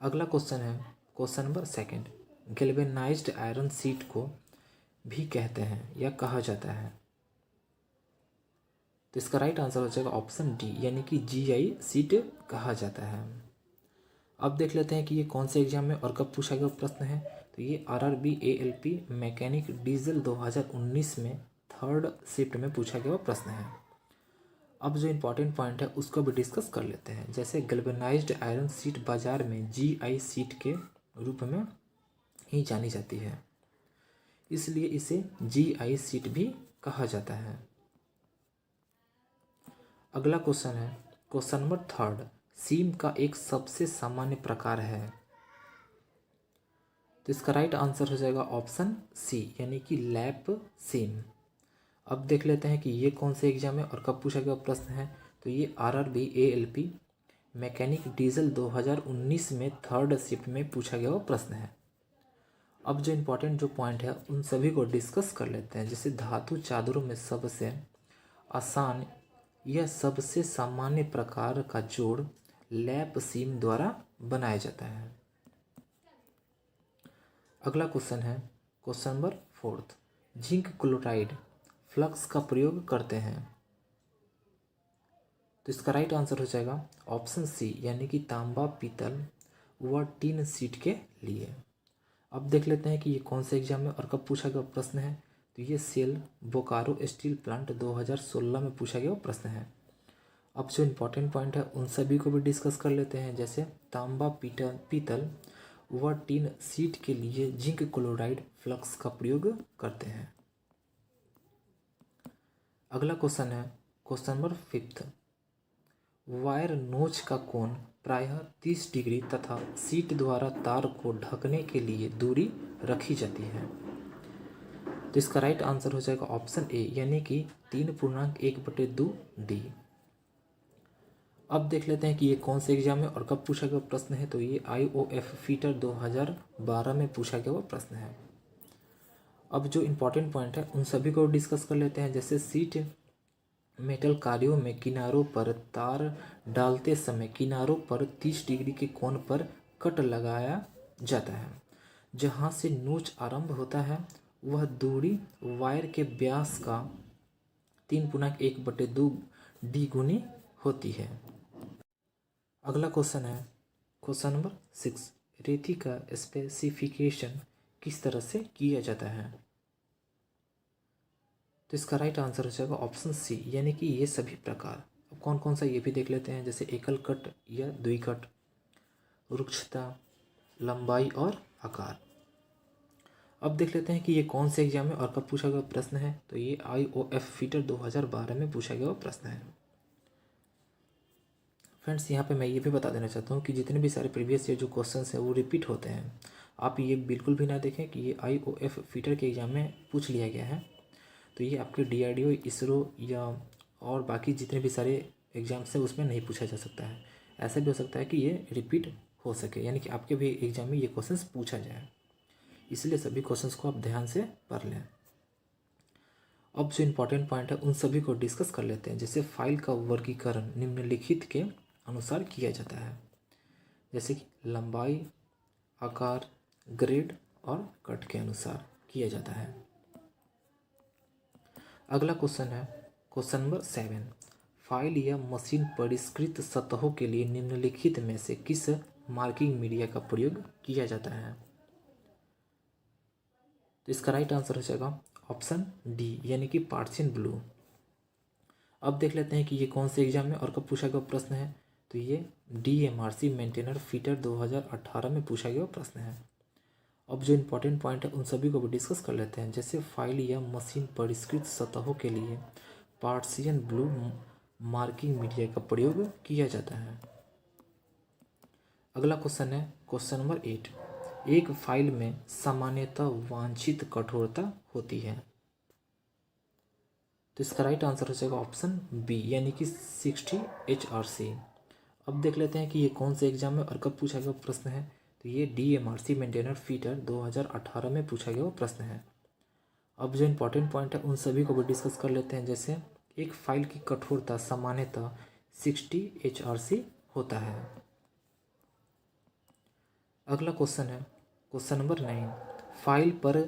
अगला क्वेश्चन है question number 2। Galvanised iron sheet को भी कहते हैं या कहा जाता है। तो इसका राइट आंसर हो जाएगा ऑप्शन डी, यानी कि GI शीट कहा जाता है। अब देख लेते हैं कि ये कौन से एग्जाम में और कब पूछा गया प्रश्न है। तो ये RRB ALP मैकेनिक डीजल 2019 में 3rd शिफ्ट में पूछा गया प्रश्न है। अब जो इम्पोर्टेंट पॉइंट है उसको भी डिस्कस कर लेते हैं। जैसे गैल्वेनाइज्ड आयरन शीट बाजार में जीआई शीट के रूप में ही जानी जाती है, इसलिए इसे जीआई शीट भी कहा जाता है। अगला क्वेश्चन है क्वेश्चन नंबर 3, सीम का एक सबसे सामान्य प्रकार है। तो इसका राइट आंसर हो जाएगा ऑप्शन सी, यानी कि लैप सीम। अब देख लेते हैं कि ये कौन से एग्जाम है और कब पूछा गया प्रश्न है। तो ये आरआरबी एएलपी मैकेनिक डीजल 2019 में 3rd शिफ्ट में पूछा गया प्रश्न है। अब जो इम्पोर्टेंट जो पॉइंट है उन सभी को डिस्कस कर लेते हैं। जैसे धातु चादरों में सबसे आसान यह सबसे सामान्य प्रकार का जोड़ लैप सीम द्वारा बनाया जाता है। अगला क्वेश्चन है question number 4, zinc chloride flux का प्रयोग करते हैं। तो इसका राइट आंसर हो जाएगा ऑप्शन सी, यानी कि तांबा पीतल व टीन शीट के लिए। अब देख लेते हैं कि ये कौन से एग्जाम में और कब पूछा गया प्रश्न है। तो ये सेल बोकारो स्टील प्लांट 2016 में पूछा गया प्रश्न है। अब जो इम्पोर्टेंट पॉइंट है उन सभी को भी डिस्कस कर लेते हैं। जैसे तांबा पीतल व टीन शीट के लिए जिंक क्लोराइड फ्लक्स का प्रयोग करते हैं। अगला क्वेश्चन है क्वेश्चन नंबर 5, वायर नोच का कोण प्रायः 30 डिग्री तथा शीट द्वारा तार को ढकने के लिए दूरी रखी जाती है। तो इसका राइट आंसर हो जाएगा ऑप्शन ए, यानी कि 3.1/2D। अब देख लेते हैं कि ये कौन से एग्जाम में और कब पूछा गया प्रश्न है। तो ये IOF फीटर 2012 में पूछा गया प्रश्न है। अब जो इम्पोर्टेंट पॉइंट है उन सभी को डिस्कस कर लेते हैं। जैसे सीट मेटल कार्यों में किनारों पर तार डालते समय किनारों पर 30 डिग्री के कोण पर कट लगाया जाता है। जहाँ से नोच आरंभ होता है वह दूरी वायर के व्यास का 3.1/2D गुनी होती है। अगला क्वेश्चन है क्वेश्चन नंबर 6, रेती का स्पेसिफिकेशन किस तरह से किया जाता है। तो इसका राइट आंसर हो जाएगा ऑप्शन सी, यानी कि ये सभी प्रकार। अब कौन कौन सा ये भी देख लेते हैं। जैसे एकल कट या द्विकट, रुक्षता, लंबाई और आकार। अब देख लेते हैं कि ये कौन से एग्जाम में और कब पूछा गया प्रश्न है। तो ये IOF फीटर 2012 में पूछा गया प्रश्न है। फ्रेंड्स, यहाँ पे मैं ये भी बता देना चाहता हूँ कि जितने भी सारे प्रीवियस ईयर जो क्वेश्चंस हैं वो रिपीट होते हैं। आप ये बिल्कुल भी ना देखें कि ये IOF फीटर के एग्ज़ाम में पूछ लिया गया है। तो ये आपके DRDO, इसरो या और बाकी जितने भी सारे एग्ज़ाम्स हैं उसमें नहीं पूछा जा सकता है। ऐसा भी हो सकता है कि ये रिपीट हो सके, यानी कि आपके भी एग्ज़ाम में ये क्वेश्चन पूछा जाए, इसलिए सभी क्वेश्चंस को आप ध्यान से पढ़ लें। अब जो इम्पोर्टेंट पॉइंट है उन सभी को डिस्कस कर लेते हैं। जैसे फाइल का वर्गीकरण निम्नलिखित के अनुसार किया जाता है। जैसे कि लंबाई, आकार, ग्रेड और कट के अनुसार किया जाता है। अगला क्वेश्चन है क्वेश्चन नंबर 7, फाइल या मशीन परिष्कृत सतहों के लिए निम्नलिखित में से किस मार्किंग मीडिया का प्रयोग किया जाता है। तो इसका राइट आंसर हो जाएगा ऑप्शन डी, यानी कि पार्शियन ब्लू। अब देख लेते हैं कि ये कौन से एग्जाम में और कब पूछा गया प्रश्न है। तो ये DMRC मेंटेनर फीटर 2018 में पूछा गया प्रश्न है। अब जो इम्पोर्टेंट पॉइंट है उन सभी को भी डिस्कस कर लेते हैं। जैसे फाइल या मशीन परिष्कृत सतहों के लिए पार्शियन ब्लू मार्किंग मीडिया का प्रयोग किया जाता है। अगला क्वेश्चन है क्वेश्चन नंबर 8, एक फाइल में सामान्यतः वांछित कठोरता होती है। तो इसका राइट आंसर हो जाएगा ऑप्शन बी, यानी कि 60 HRC। अब देख लेते हैं कि ये कौन से एग्जाम में और कब पूछा गया प्रश्न है। तो ये DMRC मेंटेनर फीटर 2018 में पूछा गया प्रश्न है। अब जो इम्पोर्टेंट पॉइंट है उन सभी को भी डिस्कस कर लेते हैं। जैसे एक फाइल की कठोरता सामान्यतः 60 HRC होता है। अगला क्वेश्चन है क्वेश्चन नंबर 9, फाइल पर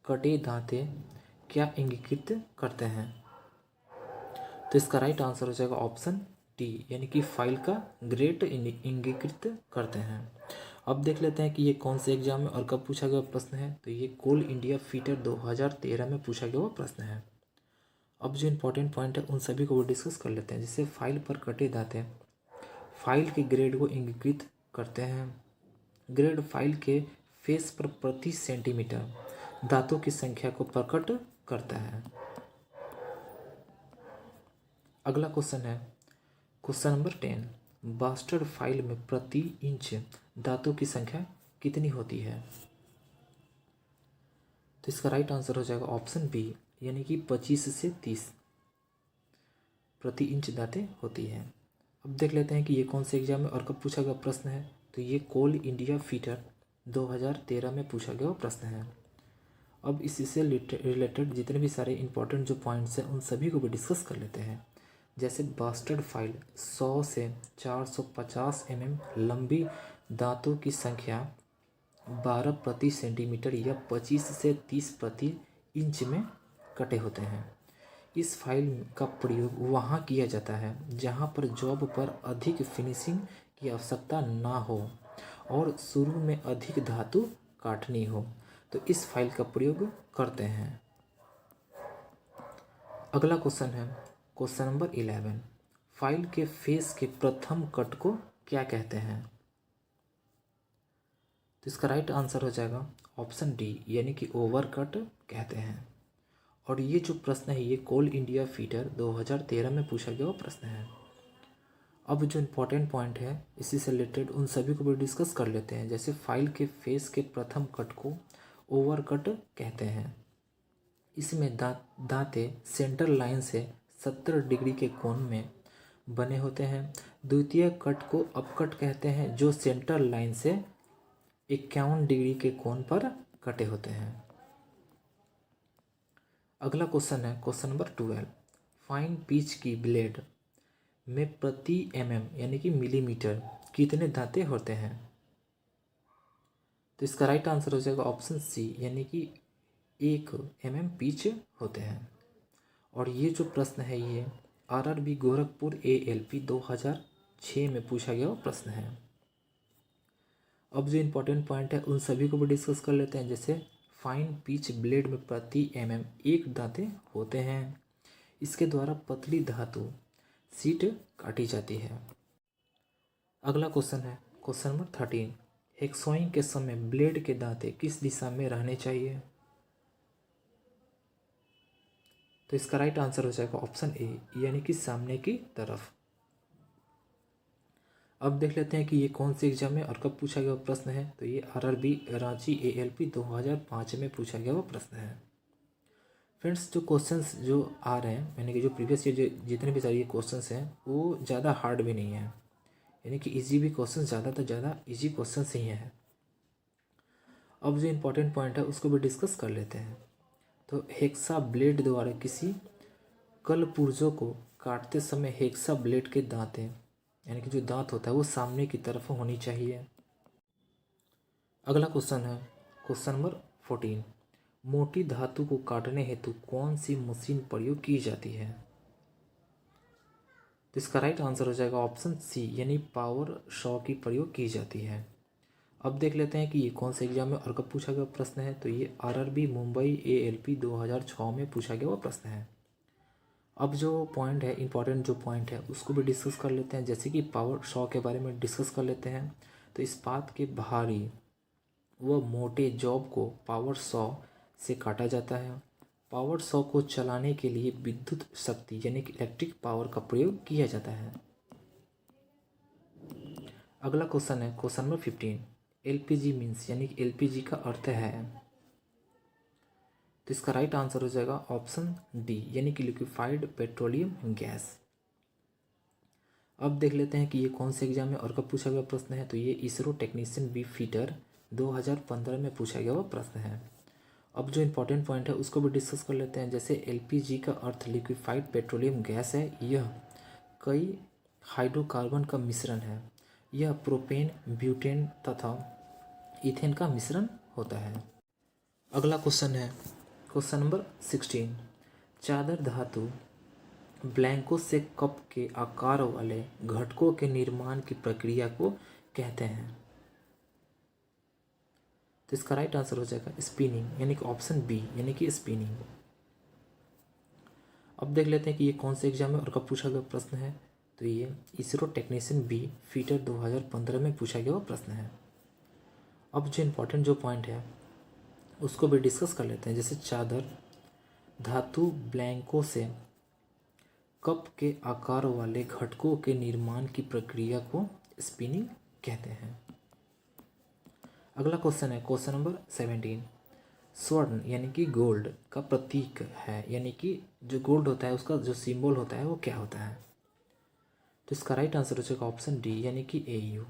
कटे दांते क्या इंगित करते हैं। तो इसका राइट आंसर हो जाएगा ऑप्शन डी, यानी कि फाइल का ग्रेड इंगित करते हैं। अब देख लेते हैं कि ये कौन से एग्जाम में और कब पूछा गया प्रश्न है। तो ये कोल इंडिया फीटर 2013 में पूछा गया प्रश्न है। अब जो इम्पोर्टेंट पॉइंट है उन सभी को वो डिस्कस कर लेते हैं। जैसे फाइल पर कटे दांते फाइल के ग्रेड को इंगित करते हैं। ग्रेड फाइल के फेस पर प्रति सेंटीमीटर दांतों की संख्या को प्रकट करता है। अगला क्वेश्चन है क्वेश्चन नंबर 10। बास्टर्ड फाइल में प्रति इंच दांतों की संख्या कितनी होती है? तो इसका राइट आंसर हो जाएगा ऑप्शन बी, यानी कि 25 से 30 प्रति इंच दांतें होती है। अब देख लेते हैं कि ये कौन से एग्जाम में और कब पूछा गया प्रश्न है। तो ये कोल इंडिया फीटर 2013 में पूछा गया प्रश्न है। अब इससे रिलेटेड जितने भी सारे इंपॉर्टेंट जो पॉइंट्स हैं उन सभी को भी डिस्कस कर लेते हैं। जैसे बास्टर्ड फाइल 100 से 450 लंबी दांतों की संख्या 12 प्रति सेंटीमीटर या 25 से 30 प्रति इंच में कटे होते हैं। इस फाइल का प्रयोग वहाँ किया जाता है जहाँ पर जॉब पर अधिक फिनिशिंग की आवश्यकता ना हो और शुरू में अधिक धातु काटनी हो, तो इस फाइल का प्रयोग करते हैं। अगला क्वेश्चन है क्वेश्चन नंबर 11। फाइल के फेस के प्रथम कट को क्या कहते हैं? तो इसका राइट आंसर हो जाएगा ऑप्शन डी, यानी कि ओवर कट कहते हैं। और ये जो प्रश्न है ये कोल इंडिया फीटर 2013 में पूछा गया वो प्रश्न है। अब जो इम्पोर्टेंट पॉइंट है इसी से रिलेटेड उन सभी को भी डिस्कस कर लेते हैं। जैसे फाइल के फेस के प्रथम कट को ओवर कट कहते हैं। इसमें दांते सेंटर लाइन से 70 डिग्री के कोण में बने होते हैं। द्वितीय कट को अपकट कहते हैं जो सेंटर लाइन से 51 डिग्री के कोण पर कटे होते हैं। अगला क्वेश्चन है क्वेश्चन नंबर 12। फाइन पिच की ब्लेड में प्रति यानी कि मिलीमीटर कितने दांते होते हैं? तो इसका राइट आंसर हो जाएगा ऑप्शन सी, यानी कि 1 पिच होते हैं। और ये जो प्रश्न है ये RRB गोरखपुर ALP 2006 में पूछा गया प्रश्न है। अब जो इम्पोर्टेंट पॉइंट है उन सभी को भी डिस्कस कर लेते हैं। जैसे फाइन पिच ब्लेड में प्रति 1 दांते होते हैं। इसके द्वारा पतली धातु सीट काटी जाती है। अगला क्वेश्चन है क्वेश्चन नंबर 13। हेक्सॉइंग के समय ब्लेड के दांते किस दिशा में रहने चाहिए? तो इसका राइट आंसर हो जाएगा ऑप्शन ए, यानी कि सामने की तरफ। अब देख लेते हैं कि ये कौन से एग्जाम में और कब पूछा गया प्रश्न है। तो ये RRB रांची ALP 2005 में पूछा गया वो प्रश्न है। फ्रेंड्स, जो क्वेश्चंस जो आ रहे हैं यानी कि जो प्रीवियस ईयर जितने भी सारे ये क्वेश्चंस हैं वो ज़्यादा हार्ड भी नहीं है, यानी कि इजी भी क्वेश्चंस ज़्यादा इजी क्वेश्चंस ही हैं। अब जो इम्पोर्टेंट पॉइंट है उसको भी डिस्कस कर लेते हैं। तो हेक्सा ब्लेड द्वारा किसी कलपुर्जों को काटते समय हेक्सा ब्लेड के दांतें यानी कि जो दांत होता है वो सामने की तरफ होनी चाहिए। अगला क्वेश्चन है क्वेश्चन नंबर 14। मोटी धातु को काटने हेतु कौन सी मशीन प्रयोग की जाती है? तो इसका राइट आंसर हो जाएगा ऑप्शन सी, यानी पावर शॉ की प्रयोग की जाती है। अब देख लेते हैं कि ये कौन से एग्जाम में और कब पूछा गया प्रश्न है। तो ये RRB मुंबई ALP 2006 में पूछा गया हुआ प्रश्न है। अब जो पॉइंट है इंपॉर्टेंट जो पॉइंट है उसको भी डिस्कस कर लेते हैं। जैसे कि पावर शॉ के बारे में डिस्कस कर लेते हैं। तो इस्पात के भारी व मोटे जॉब को पावर शॉ से काटा जाता है। पावर शॉ को चलाने के लिए विद्युत शक्ति यानी कि इलेक्ट्रिक पावर का प्रयोग किया जाता है। अगला क्वेश्चन है क्वेश्चन नंबर 15। LPG मीन्स यानी कि LPG का अर्थ है। तो इसका राइट आंसर हो जाएगा ऑप्शन डी, यानी कि लिक्विफाइड पेट्रोलियम गैस। अब देख लेते हैं कि ये कौन से एग्जाम में और कब पूछा गया प्रश्न है। तो ये इसरो टेक्नीशियन बी फीटर 2015 में पूछा गया हुआ प्रश्न है। अब जो इम्पोर्टेंट पॉइंट है उसको भी डिस्कस कर लेते हैं। जैसे LPG का अर्थ लिक्विफाइड पेट्रोलियम गैस है। यह कई हाइड्रोकार्बन का मिश्रण है। यह प्रोपेन, ब्यूटेन तथा इथेन का मिश्रण होता है। अगला क्वेश्चन है क्वेश्चन नंबर 16। चादर धातु ब्लैंको से कप के आकार वाले घटकों के निर्माण की प्रक्रिया को कहते हैं। तो इसका राइट आंसर हो जाएगा स्पिनिंग, यानी कि ऑप्शन बी, यानी कि स्पिनिंग। अब देख लेते हैं कि ये कौन से एग्जाम में और कब पूछा गया प्रश्न है। तो ये इसरो टेक्नीशियन बी फीटर 2015 में पूछा गया वो प्रश्न है। अब जो इम्पोर्टेंट जो पॉइंट है उसको भी डिस्कस कर लेते हैं। जैसे चादर धातु ब्लैंकों से कप के आकार वाले घटकों के निर्माण की प्रक्रिया को स्पिनिंग कहते हैं। अगला क्वेश्चन है क्वेश्चन नंबर 17। स्वर्ण यानी कि गोल्ड का प्रतीक है, यानी कि जो गोल्ड होता है उसका जो सिंबल होता है वो क्या होता है। तो इसका राइट आंसर हो जाएगा ऑप्शन डी यानी कि AU,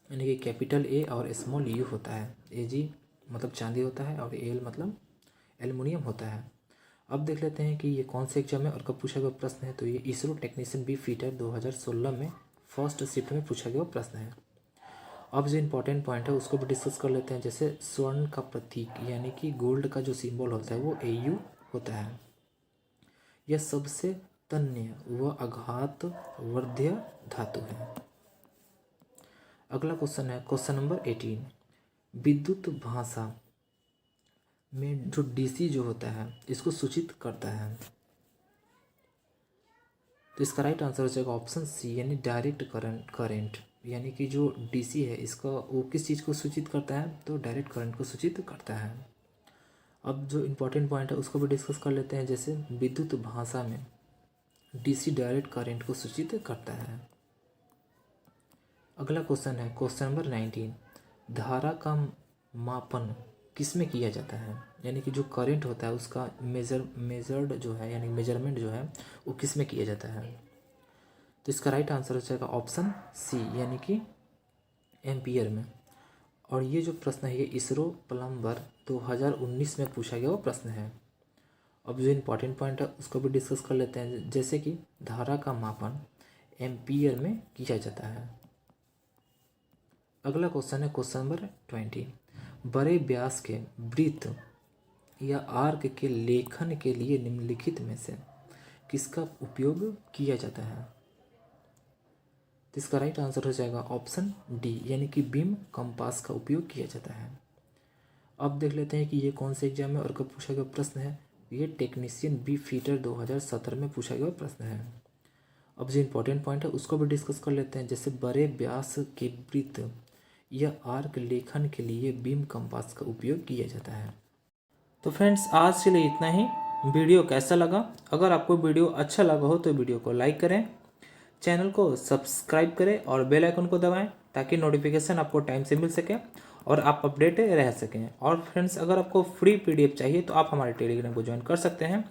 यानी कि कैपिटल A और स्मॉल u होता है। AG मतलब चांदी होता है और AL मतलब एल्युमिनियम होता है। अब देख लेते हैं कि ये कौन से एग्जाम में और कब पूछा गया प्रश्न है। तो ये इसरो टेक्नीशियन बी फीटर 2016 में फर्स्ट शिफ्ट में पूछा गया प्रश्न है। अब जो इम्पोर्टेंट पॉइंट है उसको भी डिस्कस कर लेते हैं। जैसे स्वर्ण का प्रतीक यानी कि गोल्ड का जो सिंबल होता है वो AU होता है। यह सबसे तन्य व आघात वर्ध्य धातु है। अगला क्वेश्चन है क्वेश्चन नंबर 18। विद्युत भाषा में जो DC जो होता है इसको सूचित करता है। तो इसका राइट आंसर हो जाएगा ऑप्शन सी यानी डायरेक्ट करंट, यानी कि जो DC है इसका वो किस चीज़ को सूचित करता है। तो डायरेक्ट करंट को सूचित करता है। अब जो इम्पोर्टेंट पॉइंट है उसको भी डिस्कस कर लेते हैं। जैसे विद्युत भाषा में DC डायरेक्ट करंट को सूचित करता है। अगला क्वेश्चन है क्वेश्चन नंबर 19। धारा का मापन किसमें किया जाता है, यानी कि जो करंट होता है उसका मेजर्ड जो है यानी मेजरमेंट जो है वो किस में किया जाता है। तो इसका राइट आंसर हो जाएगा ऑप्शन सी यानी कि एम्पियर में। और ये जो प्रश्न है ये इसरो प्लम्बर 2019 में पूछा गया वो प्रश्न है। अब जो इम्पोर्टेंट पॉइंट है उसको भी डिस्कस कर लेते हैं। जैसे कि धारा का मापन एम्पियर में किया जाता है। अगला क्वेश्चन है क्वेश्चन नंबर 20। बड़े व्यास के वृत्त या आर्क के लेखन के लिए निम्नलिखित में से किसका उपयोग किया जाता है। तो इसका राइट आंसर हो जाएगा ऑप्शन डी यानी कि बीम कंपास का उपयोग किया जाता है। अब देख लेते हैं कि ये कौन से एग्जाम में और कब पूछा गया प्रश्न है। ये टेक्नीशियन बी फीटर 2017 में पूछा गया प्रश्न है। अब जो इम्पोर्टेंट पॉइंट है उसको भी डिस्कस कर लेते हैं। जैसे बड़े व्यास के वृत्त या आर्क लेखन के लिए बीम कंपास का उपयोग किया जाता है। तो फ्रेंड्स आज के लिए इतना ही। वीडियो कैसा लगा, अगर आपको वीडियो अच्छा लगा हो तो वीडियो को लाइक करें, चैनल को सब्सक्राइब करें और बेल आइकन को दबाएं ताकि नोटिफिकेशन आपको टाइम से मिल सके और आप अपडेट रह सकें। और फ्रेंड्स अगर आपको फ्री PDF चाहिए तो आप हमारे टेलीग्राम को ज्वाइन कर सकते हैं।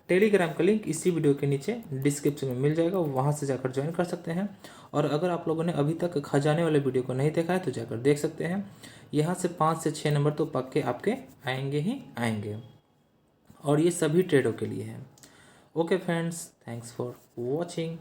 टेलीग्राम का लिंक इसी वीडियो के नीचे डिस्क्रिप्शन में मिल जाएगा, वहाँ से जाकर ज्वाइन कर सकते हैं। और अगर आप लोगों ने अभी तक खजाने वाले वीडियो को नहीं देखा है तो जाकर देख सकते हैं। यहाँ से 5 से 6 नंबर तो पक्के आपके आएंगे ही आएंगे, और ये सभी ट्रेडों के लिए है। Okay friends, thanks for watching.